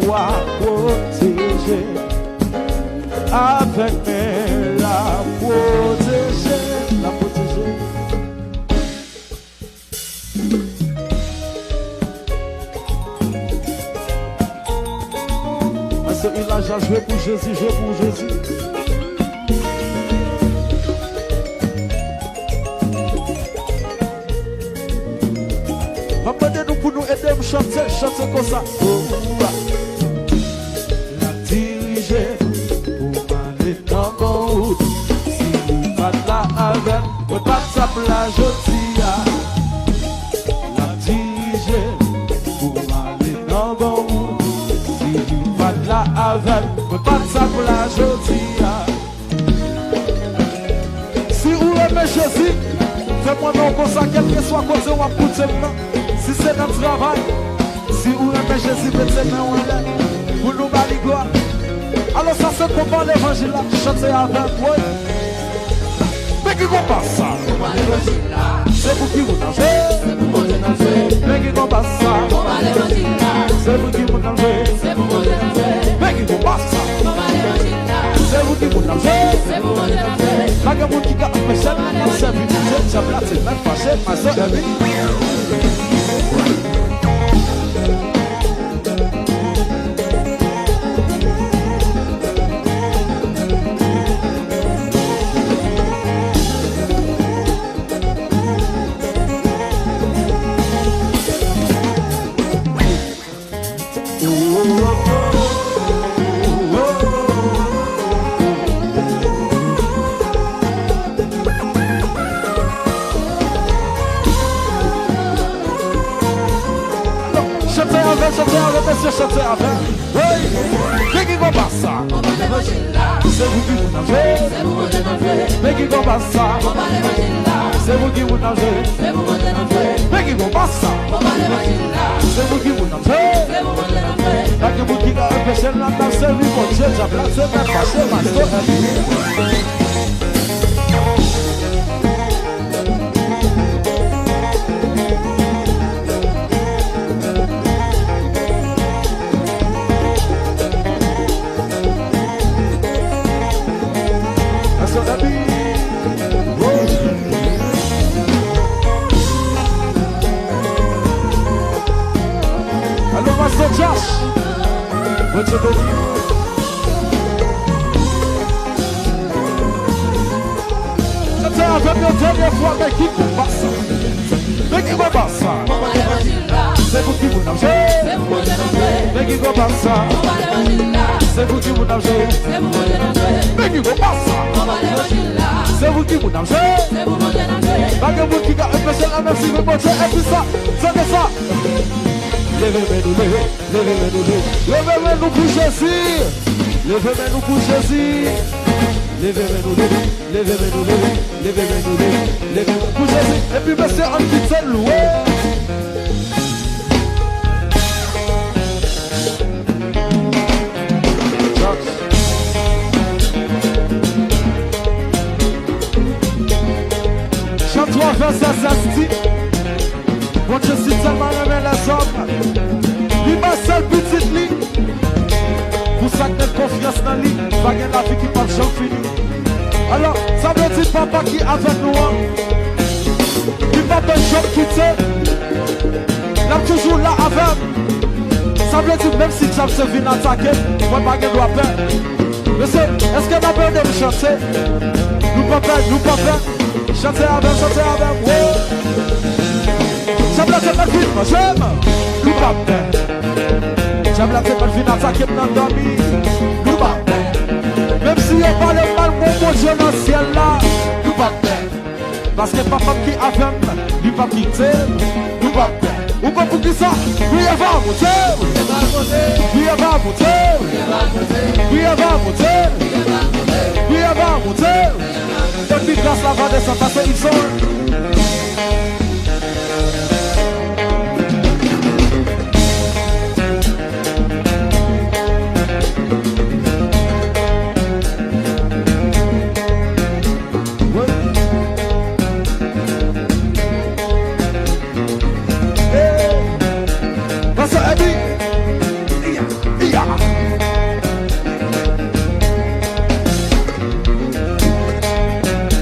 rois protégés, avec mes la protéger, la protéger. Parce qu'il a déjà joué pour Jésus, joué pour Jésus. Demandez-nous pour nous aider à chanter, chanter comme ça. La diriger pour m'aller dans mon route. Si vous pas là avec, vous pas sa plage aussi. La diriger pour m'aller dans mon route. Si vous pas là avec, vous pas sa plage aussi. Si vous aimez Jésus, faites-moi non comme ça, quel que soit côté ou à côté maintenant. Si c'est dans le travail, si vous aimez Jésus, mettez main en l'air, pour nous balayer gloire. Alors ça c'est comment l'évangile là, chanter avec moi. Mais qui combat ça? C'est vous qui vous nagez. Mais qui combat ça? C'est vous qui vous nagez. Mais qui combat ça? C'est vous qui vous nagez. La gamme qui a empêché, c'est vous qui j'ai placé, même fâché, ma soeur. Chanter avec, oui, mais qui combat ça? C'est vous qui vous nagez, mais qui combat ça? C'est vous qui vous nagez, mais qui combat ça? C'est vous qui vous nagez, la que vous qui a empêché la danse, lui mon Dieu, j'ai placé ma fâché, ma soeur. Josh, what's your name? Chantez avec nous dernière fois, mais qui combat ça? Mais qui combat ça? C'est vous qui vous nagez. Mais qui combat ça? C'est vous qui vous nagez. Mais qui combat ça? C'est vous qui vous nagez. Pas que vous qui a empêché la même si vous montez, et puis ça, ça que ça. Levez-nous pour Jésus. Levez-nous pour Jésus. Levez-nous pour Jésus. Et puis monsieur en petit loué. Chante-toi vers sa sasti. Bon Dieu si tellement aimé les hommes. Il m'a seul petite ligne. Pour ça que t'as confiance dans lui. Pas gagner la vie qui pas jamais fini. Alors, ça veut dire papa qui est avec nous. Il va pas jamais quitter. Il est toujours là avec. Ça veut dire même si James se vient attaquer, moi pas gagner droit faire. Monsieur, est-ce qu'on a besoin de me chanter? Nous pas faire. Chantez avec, wow. J'aime la tête de film, j'aime. Nous pas j'aime la tête de film, attaquer dans dormi. Nous pas même si on parle mal, mon Dieu dans le ciel là. Nous pas parce que papa qui a fait, lui pas quitter. Nous pas ou pas pour qui ça? Oui, elle va monter. Oui, elle va monter. Oui, elle va monter. Oui, elle va monter. Depuis grâce la va descendre parce qu'ils sont.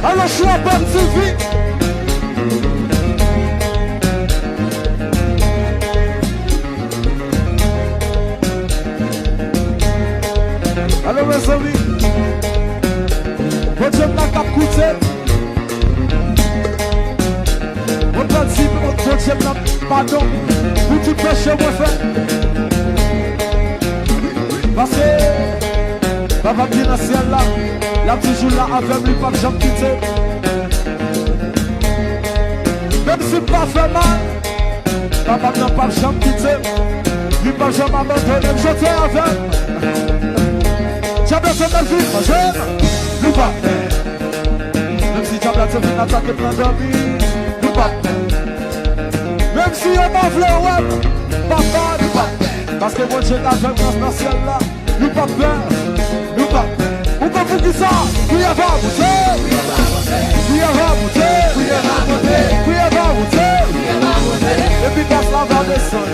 Alors je suis à bonne Sylvie. Alors mes amis, votre Dieu n'a qu'à coûter. Votre Dieu n'a pardon pour tout péché moi fait. Parce que papa bien dans le ciel là, là toujours là avec lui, pas que j'en quitte. Même si pas fait mal, papa n'a pas j'en quitte. Lui pas jamais abandonné, je t'ai avec. J'aime ce belle vie, j'aime. Nous pas même si j'aime la tête, on attaque plein d'amis. Nous pas même si on m'a voulu, ouais, papa, nous pas parce que moi j'ai la jeune dans ce ciel là. Nous pas peur, nous pas ou pas pour qui ça? Oui, elle va monter. Oui, elle va monter. Oui, elle va monter. Oui, elle va monter. Et puis passe la va descendre.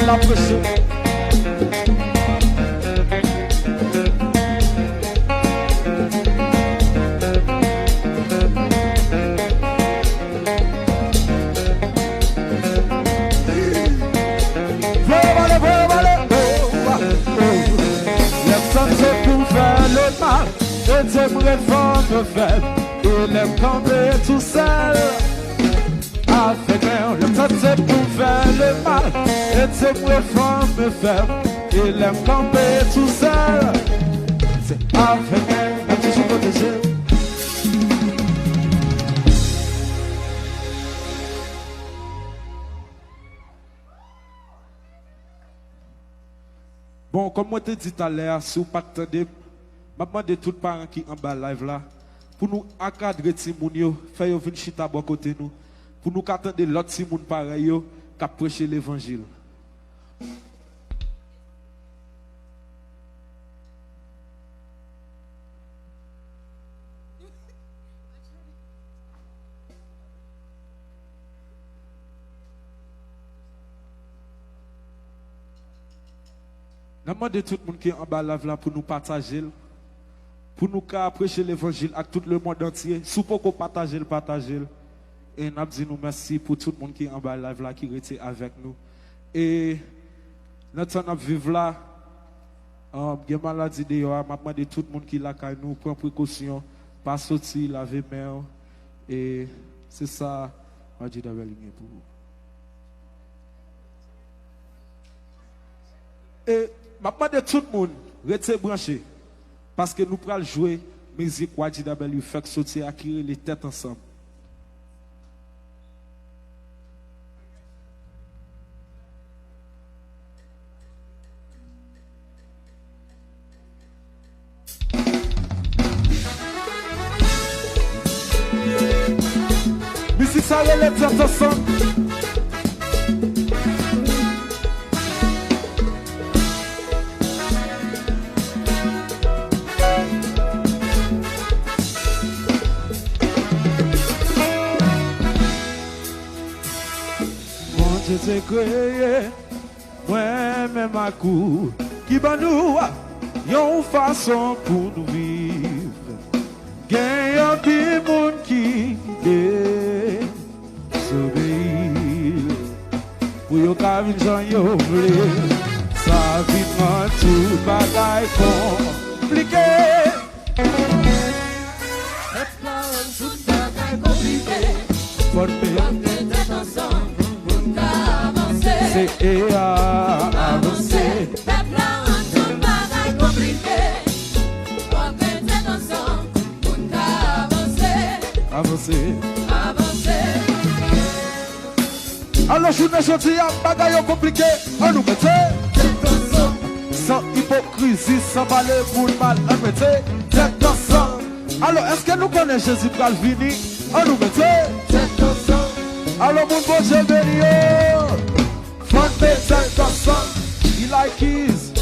La pression. J'aimerais femme faible, il aime camper tout seul. Avec un, le temps c'est pour faire le mal. Et j'aimerais femme faible, il aime camper tout seul. C'est avec un, même si je suis protégé. Bon, comme moi t'ai dit tout à l'heure, si vous ne m'attendez, je demande tout parents qui sont en bas live là, pour nous encadrer les gens, faire venir chita à côté nous, pour nous attendre l'autre gens pareil qui prêcher l'évangile. Je demande tout le monde qui est en bas live là pour nous partager. Pour nous prêcher l'évangile à tout le monde entier. Si vous pouvez partager. Et nous disons merci pour tout le monde qui est en bas live là, qui était avec nous. Et notre temps vivre là, il y a maladie dehors, je demande tout le monde qui est là, qui nous prend précaution, pas sortir, laver les mains. Et c'est ça, je dis d'abord pour vous. Et je demande tout le monde, restez branché. Parce que nous pourrons jouer musique Wadi W, fait sortir, acquérir les têtes ensemble. Musique ça les têtes ensemble. t'es créé, moi-même à coup, qui va nous, yon façon pour nous vivre. Gagne un petit monde qui s'obéit. Pour yon kavin jan yon vle, sa vite man tout bagay compliqué. Bonne c'est à avancer. Avancer. Alors je ne sorti à bagaille compliqué. On nous mettait sans hypocrisie, sans parler pour le mal. On mettait tête ensemble. Alors est-ce que nous connaissons Jésus Calvini? On nous mettait tête ensemble. Alors mon bon Dieu béni, faut mettre tête ensemble. Il like his.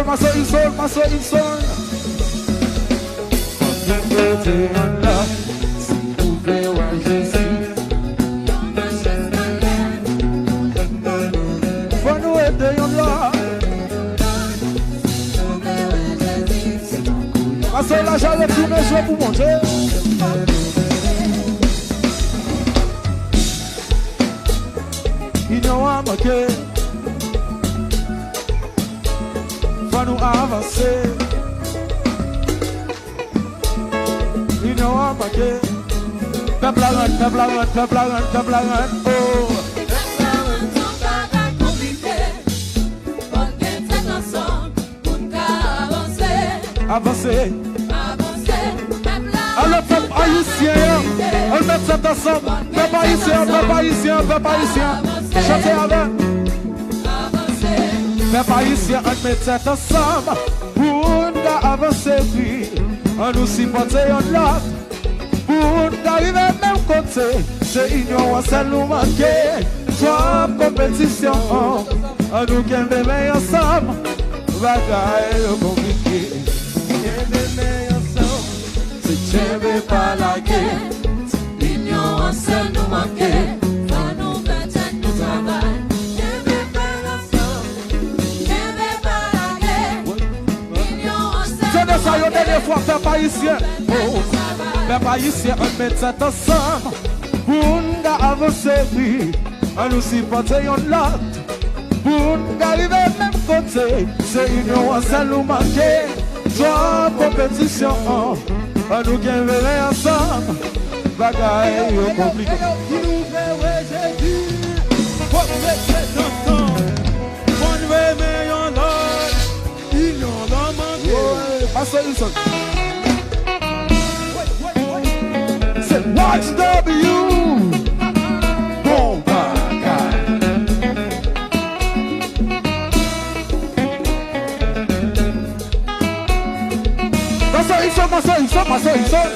Maso il sol. Côté en là, si vous pouvez voir Jésus. Faut nous aider en là. Maso là, j'allais tourner jouer pour monter. Il n'y a pas manqué. Nous avancer, you know I'm okay. Peuple à run, peuple à run, peuple à run, peuple à run, oh. Avancer, alors peuple haïtien, on met ça ensemble. Peuple haïtien, peuple haïtien, peuple haïtien, chantez avec. Mais pas ici, on met tête ensemble pour nous avancer vite. On nous supporte en l'autre pour nous arriver même côté. C'est union, c'est nous manquer. Trois compétition, on nous gagne ensemble. Bagaille compliqué. Gagne ensemble. C'est jamais pas la guerre. Union, c'est nous manquer. Ça y est, dernière fois, peuple haïtien. Peuple haïtien, on met ça ensemble. Pour nous avancer, oui. On nous supporte en l'autre. Pour nous arriver même côté. C'est union, ça nous manquer. Trois compétitions, on nous gagne ensemble. Bagaille compliqué. Qui nous fait Jésus. Faut mettre ensemble. Pour nous aimer en l'autre. Ils ont manqué. Pastor Wilson. Say, watch W. Bon bagay. Pastor Wilson.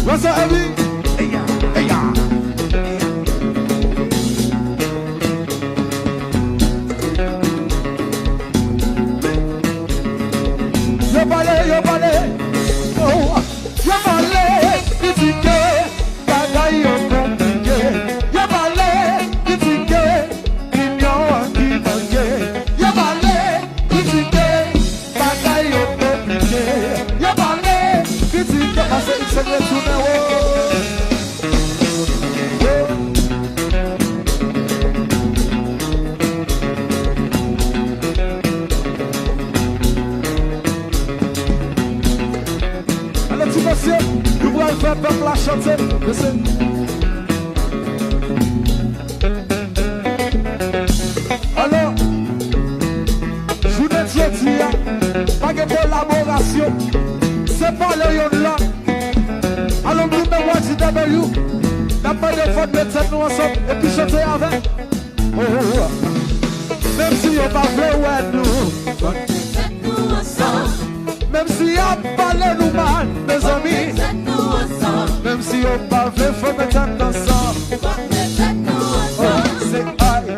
What's up, Abby? Hey, ya. Yo balé, oh, yo balé, critique, bagaille compliqué. Yo balé, critique, ignorant qui manqué. Yo balé, critique, bagaille compliqué. Yo balé, critique, parce qu'il se retourne, nous voulons faire peuple à chanter. Alors, je vous dis, pas de collaboration. C'est pas le yon là. Alors, nous mettons YGW. N'a pas de faute de tête nous ensemble. Et puis chanter avec. Même si on va faire ouais nous. Même si on parle nous mal, mes amis. Même si on parle, faut mettre ensemble. C'est aïe.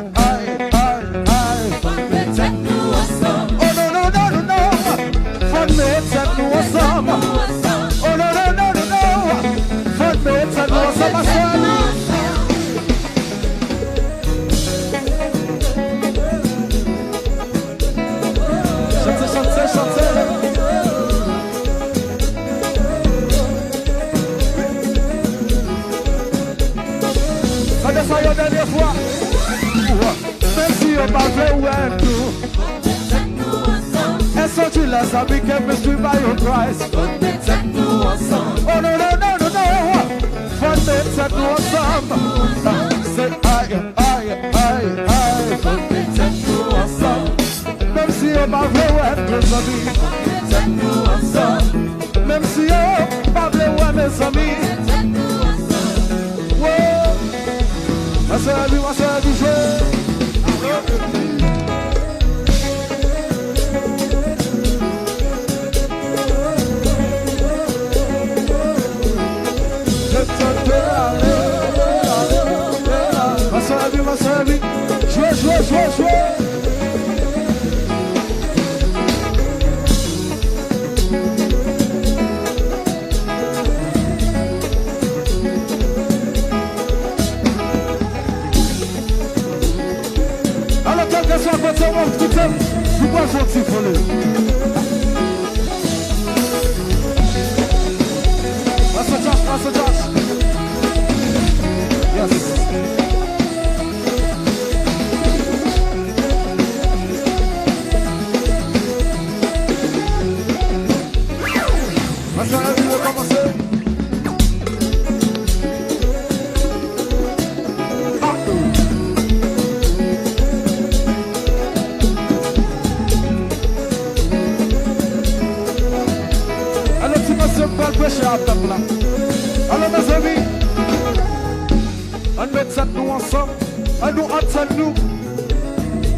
chantez. Ça descend une dernière fois. Même si on pas fait ouais tout. Et so tu laisses à become mystery by your Christ. Oh no no no no no. For me take nous ensemble. Say aïe. For me take nous ensemble. Même si on pas fait ouais mes amis. Même si on pas fait ouais mes amis. Moi c'est la vie, jeu. Ma soeur la vie, jouez. Alors quelqu'un soit côté moi, tout le temps, vous pouvez faire un petit volet. Pastor Josh. Yes. Pastor, la vie va commencer. Alors, tu m'as fait pas le péché à table là. Alors mes amis, on met ça nous ensemble, on nous entend nous,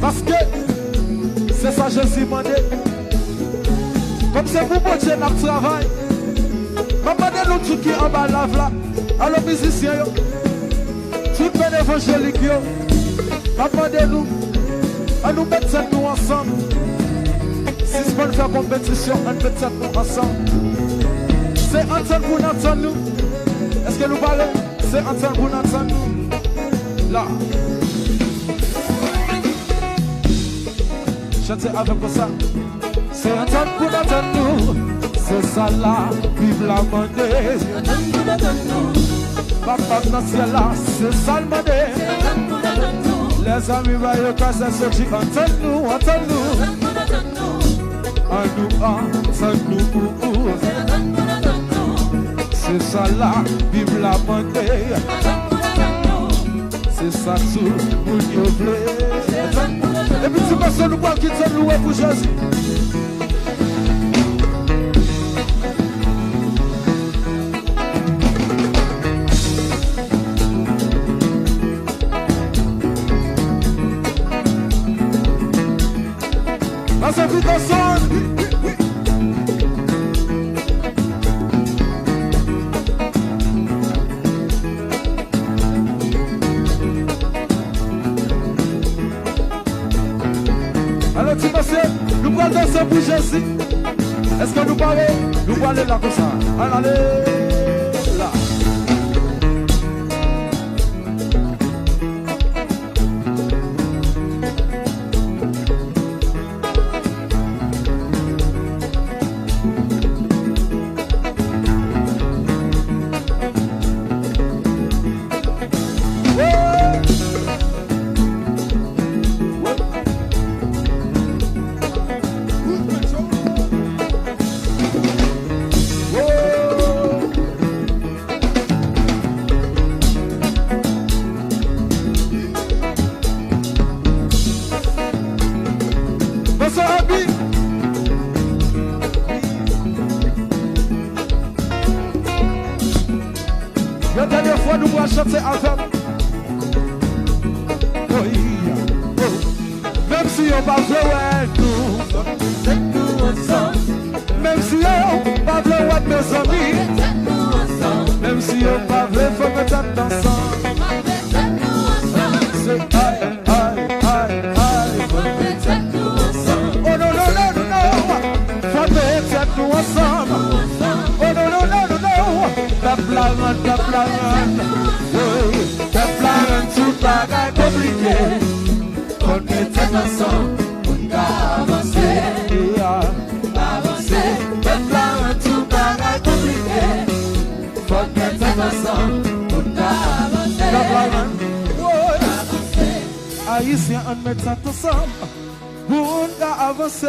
parce que c'est ça Jésus m'a dit. Comme c'est vous mon Dieu notre travail, maman de nous tout qui en bas lave là, alors musiciens yo, tout le évangélique yo, maman de nous, on nous met ça nous ensemble. Si c'est pour faire compétition, on met ça nous ensemble. C'est entendre pour entendre nous. Est-ce que nous parlons? C'est entendre pour entendre nous. Là. Chantez avec moi ça. C'est entendre pour entendre nous. C'est ça là, vive la monnaie. Papa dans le ciel là, c'est ça le monnaie. Les amis va y casser ce qui entend-nous. Entend-nous. C'est ça là, vive la monnaie. C'est ça tout, pour nous plaît. Et puis tu passes nous voir qui te louer pour Jésus. Dans cette vie d'ensemble. Alors tu passes, nous allons danser pour Jésus. Est-ce que nous parlons? Nous allons aller là comme ça. Allez là. La dernière fois, nous allons chanter avec. Oh, yeah. Oh. Même si on va jouer nous, même si on va jouer mes amis, même si on va jouer, faut mettre ça ensemble. C'est aïe, aïe, aïe, aïe. Oh non, non, non, non, non. Faut mettre ça nous ensemble. Oh non, non, non, non, non. La planète, tout bagaille compliqué. On est ensemble, on va avancer. Haïtiens, on met ça ensemble. Pour nous avancer,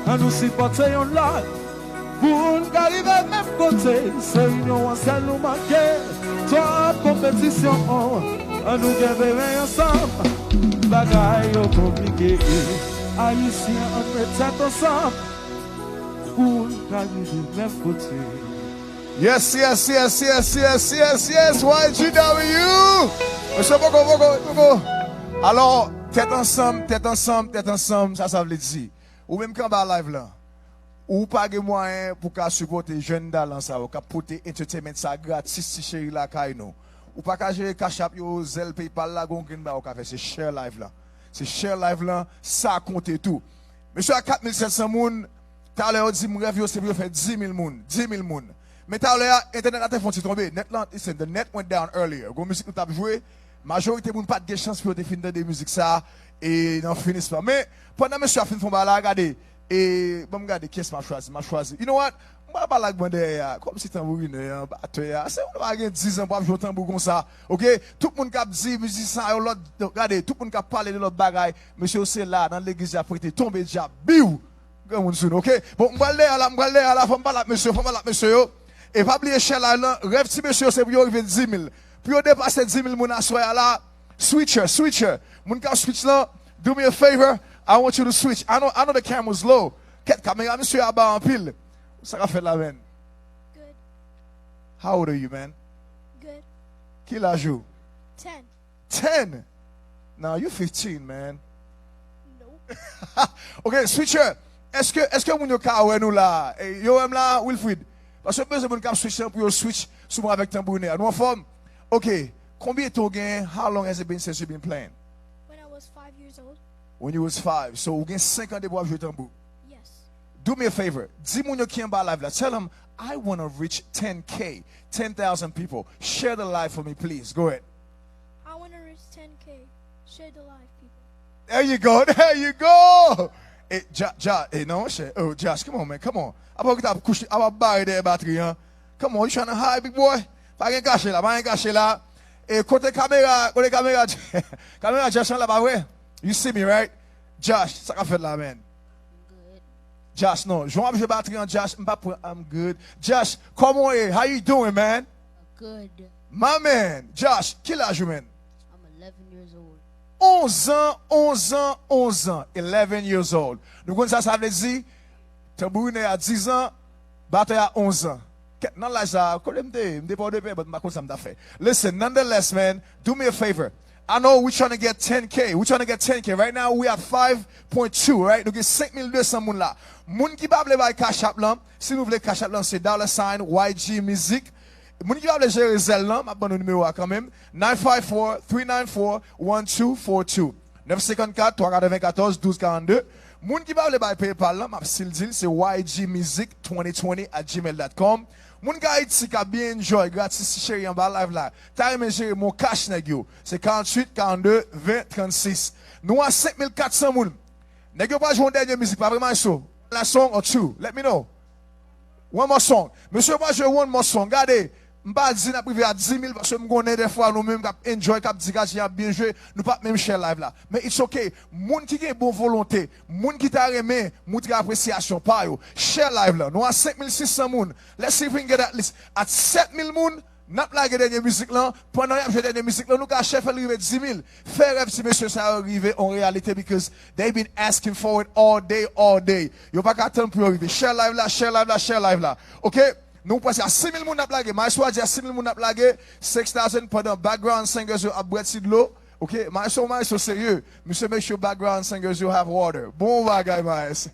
on nous supporter en lot. Pour nous arriver même côté, c'est union ensemble nous manquer. Toi, compétition, on nous devait ensemble. Bagaille compliqué. Haïtiens, on met ça ensemble. Pour nous arriver même côté. Yes, yes, yes, yes, yes, yes, yes, YGW. Monsieur Boko. Alors, tête ensemble, ça veut dire. Ou même quand on live là, ou pas de moyens pour qu'à supporter jeunes talents ça, ou qu'à porter entertainment ça gratis si chéri la kaino. Ou pas qu'à gérer cash app yo, Zelle, PayPal là, gon ba ou qu'à faire c'est share live là. C'est share live là, ça compte tout. Monsieur à 4700 moun, t'as l'air dit mon rêve yo c'est pour faire 10 000 moun. Mais t'as l'air internet a fait tomber. Net là, listen, the net went down earlier. Go musique nous t'a joué. Majorité moun pas de chance pour te finir des musiques ça et n'en finissent pas. Mais pendant monsieur a fini font là regardez et bon regarder qu'est-ce m'a choisi. You know what? Moi pas la bande comme si tambourine batteur. C'est on va gagner 10 ans pour jouer tambour comme ça. OK? Tout le monde qui dit musicien l'autre regardez, tout le monde qui parler de l'autre bagaille, monsieur c'est là dans l'église a prêté tomber déjà. Biou. OK? Bon, m'va là, faut pas là monsieur yo. Et pas oublier cher là, rêve si monsieur c'est pour arriver 10 000. Pour dépasser 10 000 moun à soir là, switcher. Moun ka switch là, do me a favor, I want you to switch. I know the camera's low. Quelle caméra monsieur a bas en pile. Ça va faire la veine. Good. How old are you, man? Good. Quel âge vous? 10. 10. Now you 15, man. No. OK, switcher. Est-ce que moun yo ka wè nous là? Yo aime là Wilfried. Parce que besoin moun ka switch pour switch souvent avec tambourine. Nous en forme. OK. Combien de temps gain? How long has it been since you've been playing? When I was 5 years old? When you was 5. So you gain 5 ans de pour jouer tambour. Yes. Do me a favor. Dis moun yo ki en bas live là. Tell them I want to reach 10K, 10,000 people. Share the live for me, please. Go ahead. I want to reach 10K. Share the live, people. There you go. Hey, Josh, come on, man, come on. About buy the battery, huh? Come on, you trying to hide, big boy? Pas rien caché là. Et côté caméra, Josh, là-bas, ouais. You see me, right? Josh, ça qu'a fait là, man. Good. Josh, no. Je batterie en Josh, I'm good. Josh, come on here. How you doing, man? Good. My man, Josh, quel âge, man? I'm 11 years old. 11 ans, 11 years old. Nous connaissons ça veut dire, tambourine à 10 ans, batteur à 11 ans. Non, là, ça, listen, nonetheless, man, do me a favor. I know we're trying to get 10K. Right now, we are 5.2, right? Nous avons 5200 moun là. Moun qui va vle cash app là, si nous voulons cash app là, c'est $ YG Music. Moun qui va vle gérer Zelle là, m'a bon numéro quand même. 954-394-1242. 954-394-1242. Moun qui va vle PayPal là, m'a still deal, c'est ygmusic2020@gmail.com. Moun gars Haïti qui a bien enjoy gratis si chéri en bas live là. T'as aimé gérer mon cash nèg yo. C'est 48 42 20 36. Nous a 5400 moun. Nèg yo pas jouer dernière musique pas vraiment ça. La song or two. Let me know. One more song. Monsieur pas jouer one more song. Regardez. M'pas dire n'a privé à 10 000 parce que m'gonne des fois nous même cap enjoy cap dit qu'il a bien joué nous pas même share live là mais it's okay moun qui a bonne volonté moun qui t'a aimé moun qui a appréciation pas yo share live là nous a 5600 moun let's see if we can get at least at 7000 moun n'a pas la dernière musique là pendant y a joué dernière musique là nous ka chef arriver 10 000 faire rêve si monsieur ça arriver en réalité because they've been asking for it all day yo pas attendre pour arriver share live là okay. Nous passons à 6 000 moun à blaguer. Mais soit à 6 000 moun à blaguer, 6,000 pendant background singers à boire de l'eau. OK, mais so sérieux. Monsieur, make sure background singers you have water. Bon bagay, mais.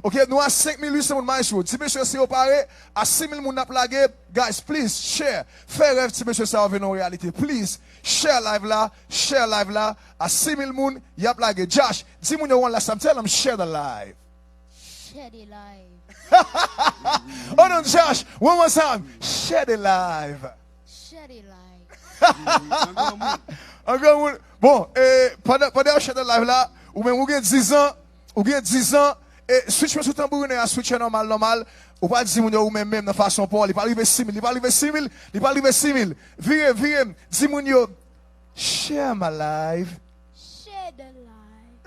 OK, nous à 5,800 moun mais si monsieur c'est opéré à 6 000 moun à blaguer, guys, please share. Faire rêve si monsieur ça en réalité. Please share live là à 6 000 moun y a blaguer. Josh, dis moun you want last time tell them share the live. Share the live. Hold on, Josh. One more time. Share the live. Share the live. Encore bon, pendant share the live là, ou même ou gen 10 ans, et switch sur tambourine à switch normal. Ou pas dire ou même de façon pour, il pas arriver 6 000, Vire, dis moun yo, share my live. the light.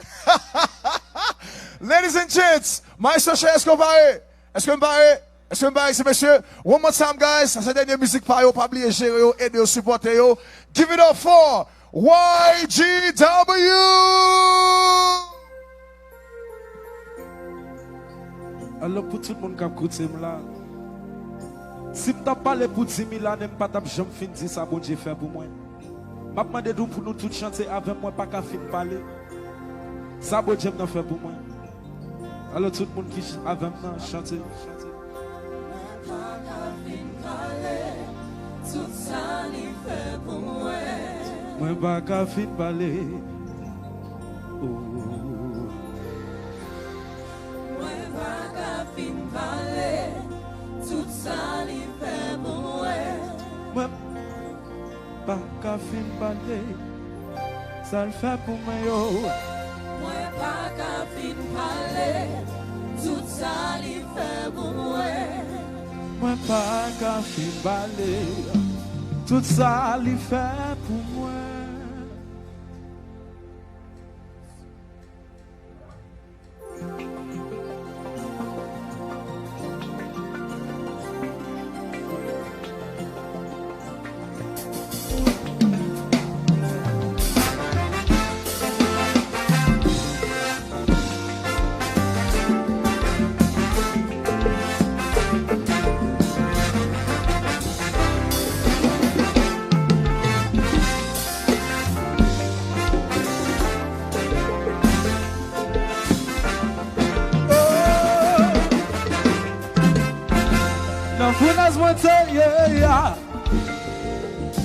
Ladies and gents, Maestro Cher, est-ce qu'on paraît? Est-ce qu'on paraît? Est-ce qu'on paraît, messieurs? One more time, guys. Ça, c'est la dernière musique par yo, pas oublier gérer yo, aider yo, supporter yo. Give it up for YGW! Alors pour tout le monde qui a écouté là, si je parlé pour 10 000 ans, je ne pas jamais fin dire ça, bon Dieu fait pour moi. Je demande pour nous tous chanter avec moi, pas qu'à fin parler. Ça, bon Dieu fait pour moi. Alors tout le monde qui avec moi, chantez. Tout ça, il fait pour moi. Moi, pas qu'à fin parler. Oh. Tout ça, il fait pour moi. Moi, pas qu'à fin parler. Ça le fait pour moi, yo. Moi, pas qu'à fin parler. Tout ça, il fait pour moi. Moi, pas qu'à fin parler. Tout ça, il fait pour moi.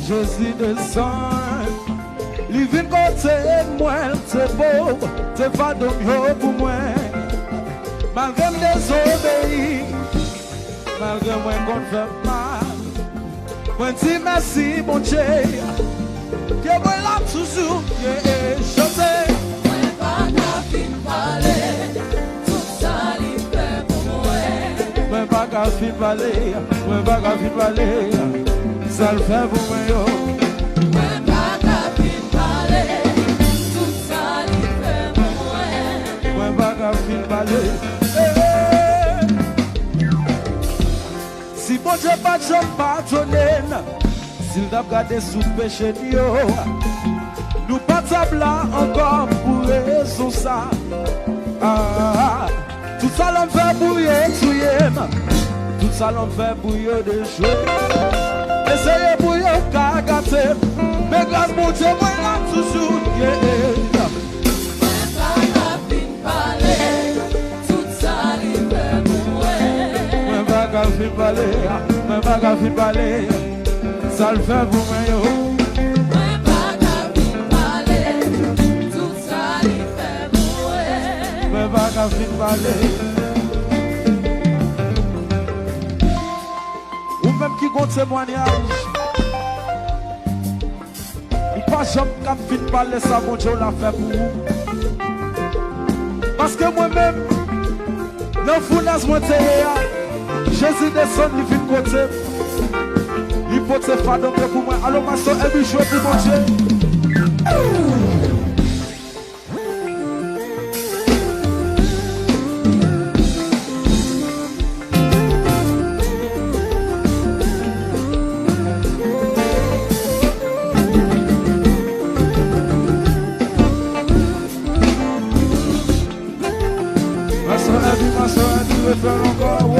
Jésus descend, il vient côté moi, c'est beau, c'est pas donc pour moi. Malgré me désobéir, malgré moi qu'on fait mal, moi dis merci mon Dieu, que moi là toujours, chanter. Moi pas qu'à fin parler, tout ça il fait pour moi. Moi pas qu'à fin parler, moi pas qu'à fin parler. Ça le fait pour moi, yo. Moi, pas qu'à fin parler. Tout ça, il fait pour moi. Moi, pas qu'à fin parler. Si bon Dieu pas de pardonner, s'il t'a gardé sous péché, yo, nous pas là encore pour raison ça. Tout ça l'on fait pour y tout ça l'on fait pour y de jouer. Essayez pour y gâter, mais grâce mon Dieu, moi là toujours, Moi, pas qu'à fin parler. Tout ça, il fait pour moi. moi pas qu'à fin parler, moi pas qu'à fin parler, ça le fait pour moi, yo. Moi, pas qu'à fin parler. Tout ça, il fait pour moi. Moi pas qu'à fin parler. Ou même qui compte témoignage, ou pas jamais qu'à fin parler, ça mon Dieu l'a fait pour vous. Parce que moi-même, dans le founas, moi Jésus descend, il vient côté. Il faut se faire donc pour moi. Alors, ma soeur, elle joue pour mon Dieu. Ma soeur, tu veux faire encore, wow.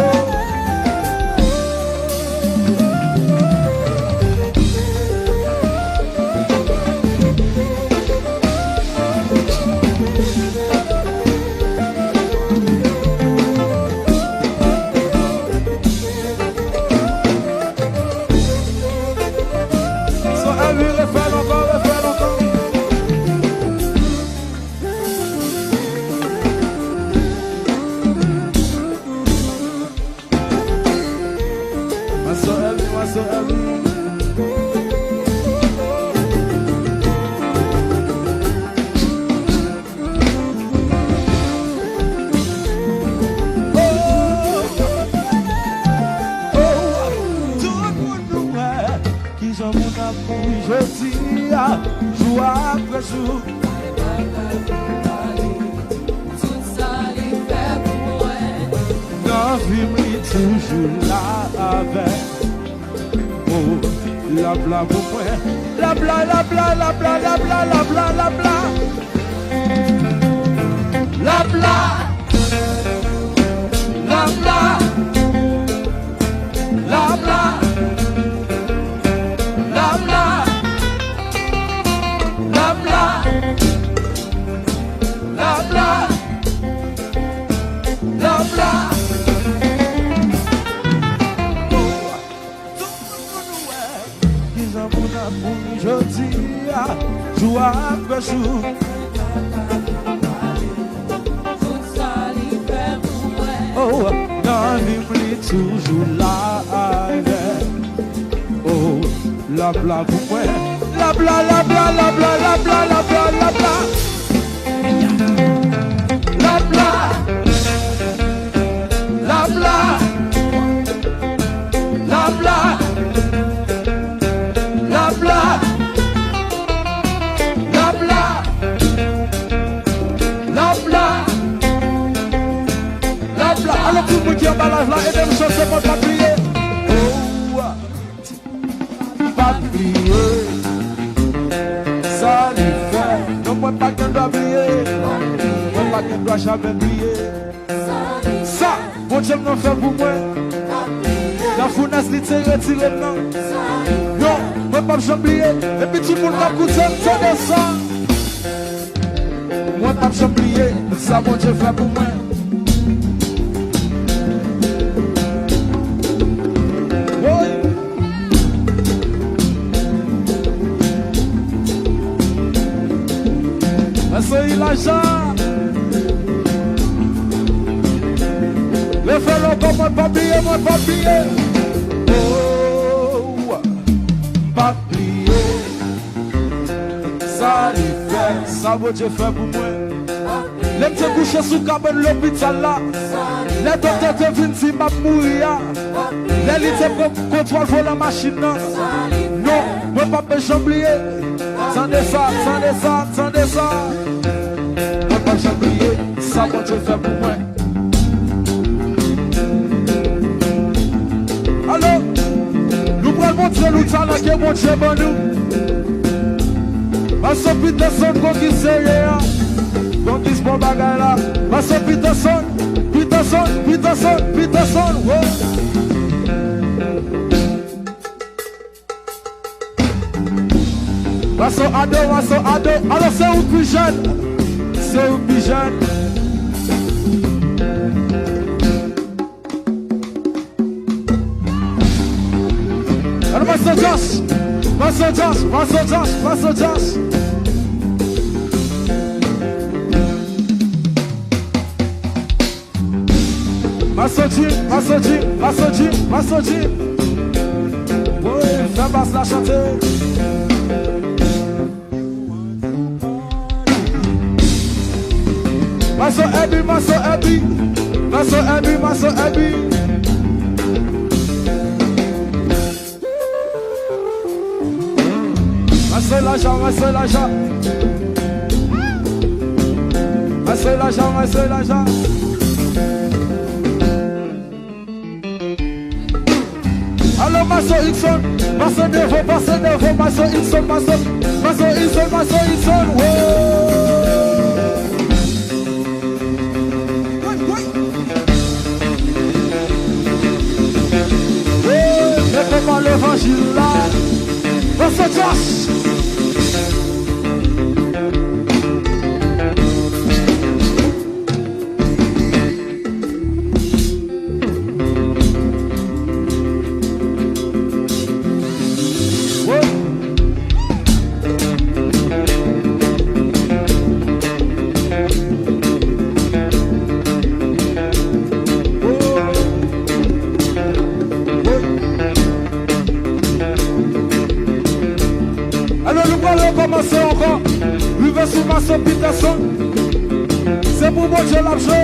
Jour après jour, la vie m'est toujours là avec. Oh, la bla pour moi. La bla, la bla, la bla, la bla, la bla, la bla. La bla. La bla. La bla. La bla. La bla. La bla. La bla. Je dis à jour après jour. Tout ça li fait pour moi. Oh, dans vie toujours là. Oh, la bla pour moi. La bla, la bla, la bla, la bla, la bla, la bla. La bla. La bla. La bla. La bla. La bla. La bla. La bla. Alors tout le monde qui est en balade là, aidez-moi sur ce mot pas plier. Oh, pas plier. Ça lui fait. Non, moi pas qu'on doit plier. Moi pas qu'on doit jamais plier. Ça, bon Dieu m'en fait pour moi. La fournaise li t'est retirée non. Non, moi pas j'oublier. Et puis tout le monde va coûter, ça descend. Moi pas j'oublier. Ça bon Dieu fait pour moi. C'est l'argent. Le fellow comme moi pas oublier, moi pas oublier. Oh, pas oublier. Ça lui fait, ça vaut Dieu fait pour moi. Les petits couchés sous cabane l'hôpital là. Les docteurs te viennent si m'a mourir. Les lits contrôle pour la machine là. Non, moi pas me oublier. Sans de ça, sans de ça, sans de ça. Moi pas oublier, ça vaut Dieu fait pour moi. Allô, nous prenons montrer le talent que mon Dieu bon nous. Parce que Peterson conquise rien. Conquise mon bagage là. Parce que Peterson, Peterson, Peterson, Peterson, ouais. Parce que ado, alors c'est un plus jeune. C'est un plus jeune. Alors Master Josh, Master Josh, Master Josh, Master Josh. Master Jim, Master Jim, Master Jim, Master Jim. Oui, fais basse la chanter. Master Abby, Master Abby, Master Abby, Master Abby. Master l'argent, Master l'argent. Master l'argent, Master l'argent. Alors Master Ixon, Master Devo, Master Devo, Master Ixon, Master Ixon, Master Ixon, mais comment l'évangile là, Master Josh. Commencer encore, vivre sous Master Peterson. C'est pour moi Dieu l'a joué.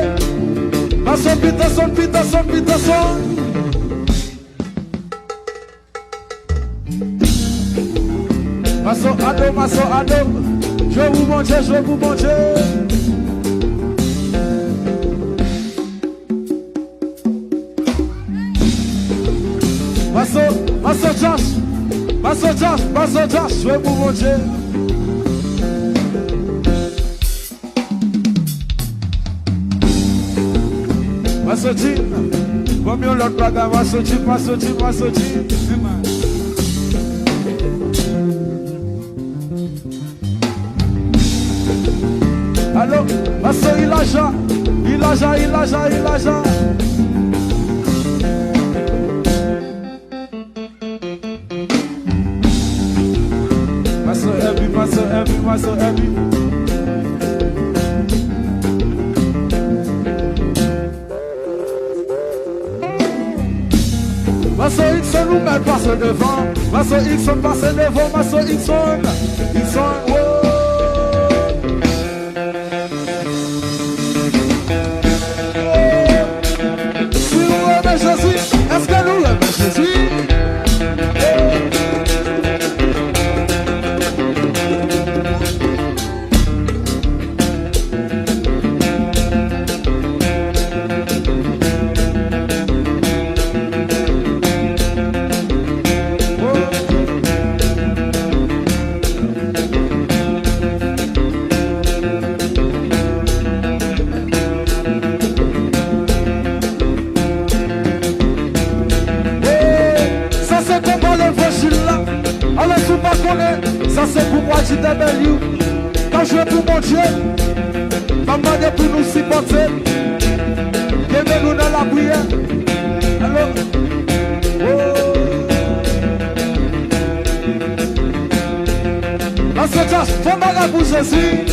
Master Peterson, Peterson, Peterson. Master Ado, Master Ado. Je vous mange, je vous mange. Pastor Josh, jouez pour mon Dieu. Pastor Jim, comme yon l'autre bagarre, Pastor Jim. Allô, Pastor Ilaja. Pastor Abby. Pastor Hickson nous met passer devant. Pastor Hickson passe devant. Pastor Hickson, oh. Si nous aimons Jésus, est-ce que nous aimons Jésus? Ça c'est pour moi, je t'appelle. Quand je vais pour mon Dieu, maman est pour nous supporter. Aimez-nous dans la prière. Alors, Pastor Josh, fais ma pour Jésus.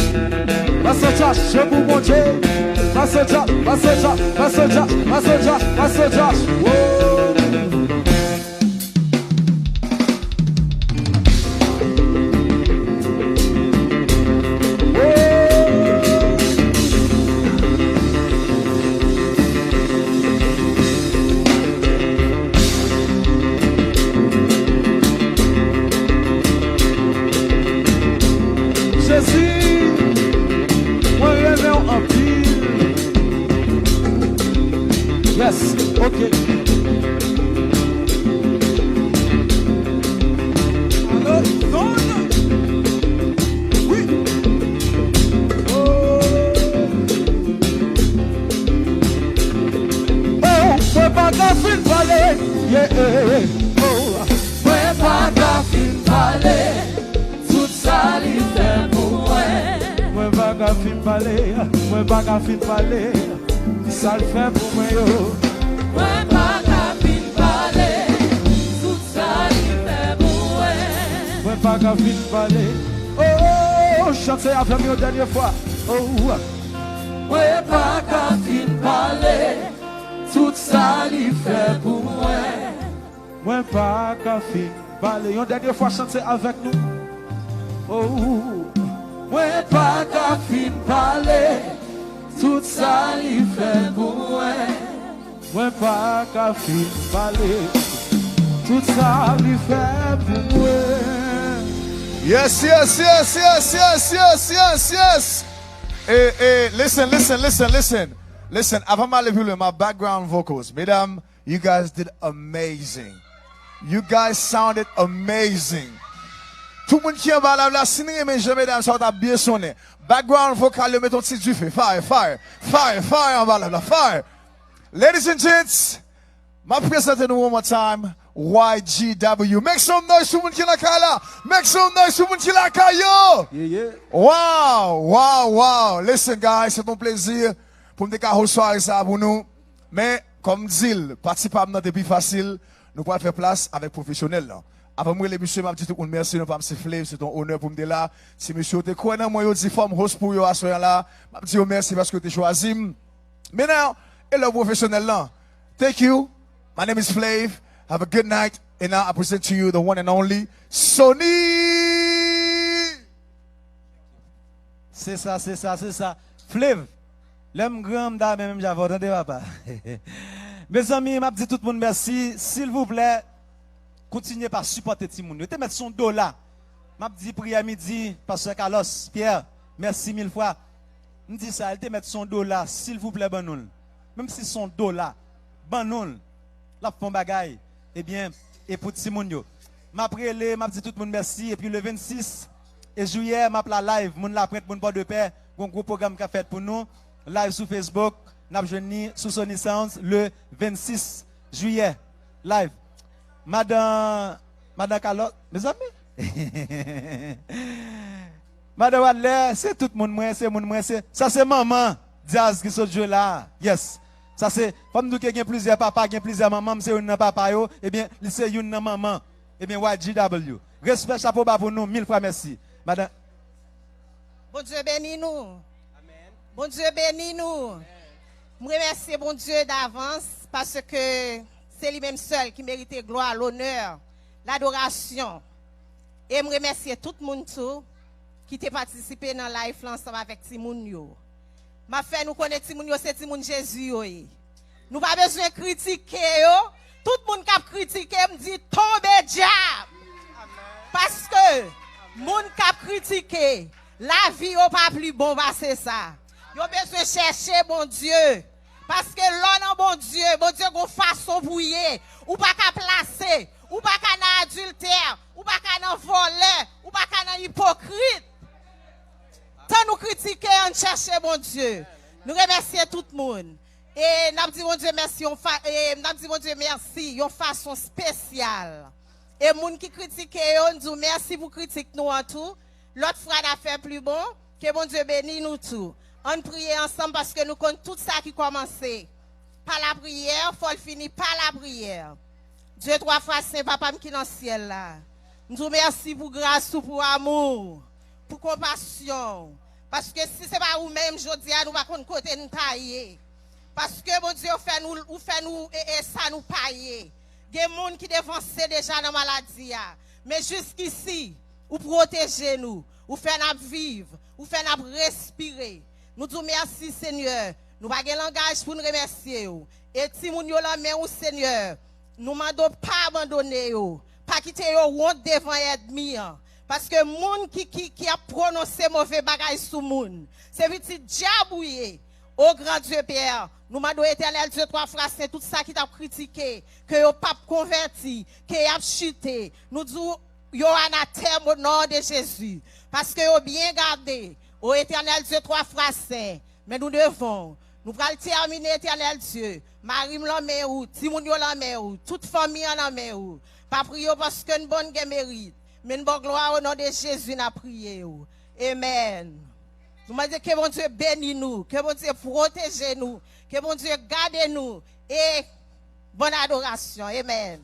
Pastor Josh, je pour mon Dieu. Pastor Josh. Yes, okay. Oui. Oh, fais pas qu'à fin parler. Yeah, oh, Fais pas qu'à fin parler. Tout ça lui fait pour moi. moi pas qu'à fin parler. Ça le fait pour moi yo. Fais pas qu'à fin parler. Tout ça lui fait pour moi. Moi pas qu'à fin parler. Oh, chantez avec moi une dernière fois. Oh, Fais pas qu'à fin parler. Tout ça lui fait pour moi. moi pas qu'à fin parler. Une dernière fois chantez avec nous. Oh, Fais pas qu'à fin parler. Tout ça lui fait pour moi. moi pas qu'à fin parler. Tout ça lui fait pour moi. Yes. Hey, listen. Avant ma lever my background vocals. Mesdames, you guys did amazing. You guys sounded amazing. Tout le monde qui est en bas là, si nous aimons jamais, mesdames, ça va bien sonner. Background vocal, le mettons petit du feu. Fire en bas là, fire. Ladies and gents, my presenter one more time. YGW. Make some noise, tout le monde qui est là. Make some noise, tout le monde qui est là, yo. Yeah. Wow. Listen, guys, c'est un plaisir pour me faire soirée ça pour nous. Mais, comme dit, participer dans des plus facile, nous pouvons faire place avec professionnels là. Avant moi, les messieurs, m'a dit tout le monde merci, nous pas me siffler, c'est un honneur pour me dire là. Si monsieur, t'es quoi, moi, yo, dit forme host pour yo, à ce là, m'a dit merci parce que t'es choisi. Maintenant, et le professionnel là. Thank you. My name is Flav. Have a good night. And now I present to you the one and only Sony. C'est ça. Flav, l'homme grand dame, même j'avais entendu papa. Mes amis, m'a dit tout le monde merci. S'il vous plaît, continuez par supporter Timoun. Vous te mettre son dos là. M'a dit prière midi, pasteur Carlos, Pierre, merci mille fois. Me dit ça, elle te mettre son dos là, s'il vous plaît, banoul. Même si son dos là, banoul, la font bagaille, eh bien, et pour tout le monde. M'a prélé, m'a dit tout le monde merci. Et puis le 26 et juillet, m'a la live, moun la prête, moun pas de paix. Un gros programme qu'a fait pour nous. Live sur Facebook, n'a jeuni sous Sony Sounds le 26 juillet. Live. Madame Carlotte, mes amis. Madame Wadler, c'est tout le monde, c'est mon moi, ça c'est maman Diaz qui sont joué là. Yes. Ça c'est, comme nous qui avons plusieurs papas, qui ont plusieurs mamans, c'est une papa yo, eh bien, c'est une maman. Eh bien, YGW. Respect, chapeau bas pour nous, 1000 fois merci. Madame. Bon Dieu bénis nous. Amen. Bon Dieu bénis nous. Je remercie bon Dieu d'avance parce que c'est lui-même seul qui mérite gloire, l'honneur, l'adoration. Et je remercie tout le monde qui a participé dans la live ensemble avec Timoun yo. Ma fait nous connaître Timoun yo, c'est Timoun Jésus yo. Nous pas besoin de critiquer yo. Tout le monde qui a critiqué me dit tombe diable. Parce que monde qui a critiqué, la vie n'est pas plus bon, c'est ça. Yo besoin de chercher bon Dieu. Parce que l'on bon Dieu a façon bouillée, ou pas qu'à placer, ou pas qu'à adultère, ou pas qu'à voler, ou pas qu'à hypocrite. Tant nous critiquer, on cherche bon Dieu. Nous remercions tout le monde. Et nous disons bon Dieu merci, nous disons bon Dieu merci, une façon spéciale. Et les gens qui critiquent, on dit merci pour critiquer nous en tout. L'autre frère a fait plus bon, que bon Dieu bénisse nous tout. On prie ensemble parce que nous connaissons tout ça qui commence. Par la prière, il faut le finir par la prière. Dieu trois fois saint, papa qui est dans le ciel là. Nous disons merci pour grâce, pour amour, pour compassion. Parce que si ce n'est pas vous-même, je dis à nous, pas côté nous tailler. Parce que bon Dieu fait nous et ça nous payer. Il y a des gens qui dévancent déjà dans la maladie. Mais jusqu'ici, vous protégez nous, vous faites nous vivre, vous faites nous respirer. Nous disons merci Seigneur. Nous n'avons pas de langage pour nous remercier. Et si nous avons la main au Seigneur, nous ne demandons pas abandonner. Pas quitter honte devant l'ennemi. Parce que les gens qui a prononcé mauvais bagages sur le monde, c'est petit diable. Ô grand Dieu Père, nous demandons éternel Dieu trois frères saints, tout ça qui t'a critiqué, que vous pas converti, que vous avez chuté. Nous disons, vous anathème au nom de Jésus. Parce que vous bien gardé. Ô éternel Dieu trois frères saints. Mais nous devons, nous allons terminer éternel Dieu. Marie l'en ou, Timoun l'en ou, toute famille l'en ou. Pas prier parce que une bonne mérite. Mais une bonne gloire au nom de Jésus n'a prié. Amen. Nous disons que bon Dieu bénisse nous, que bon Dieu protège nous, que bon Dieu garde nous et bonne adoration. Amen.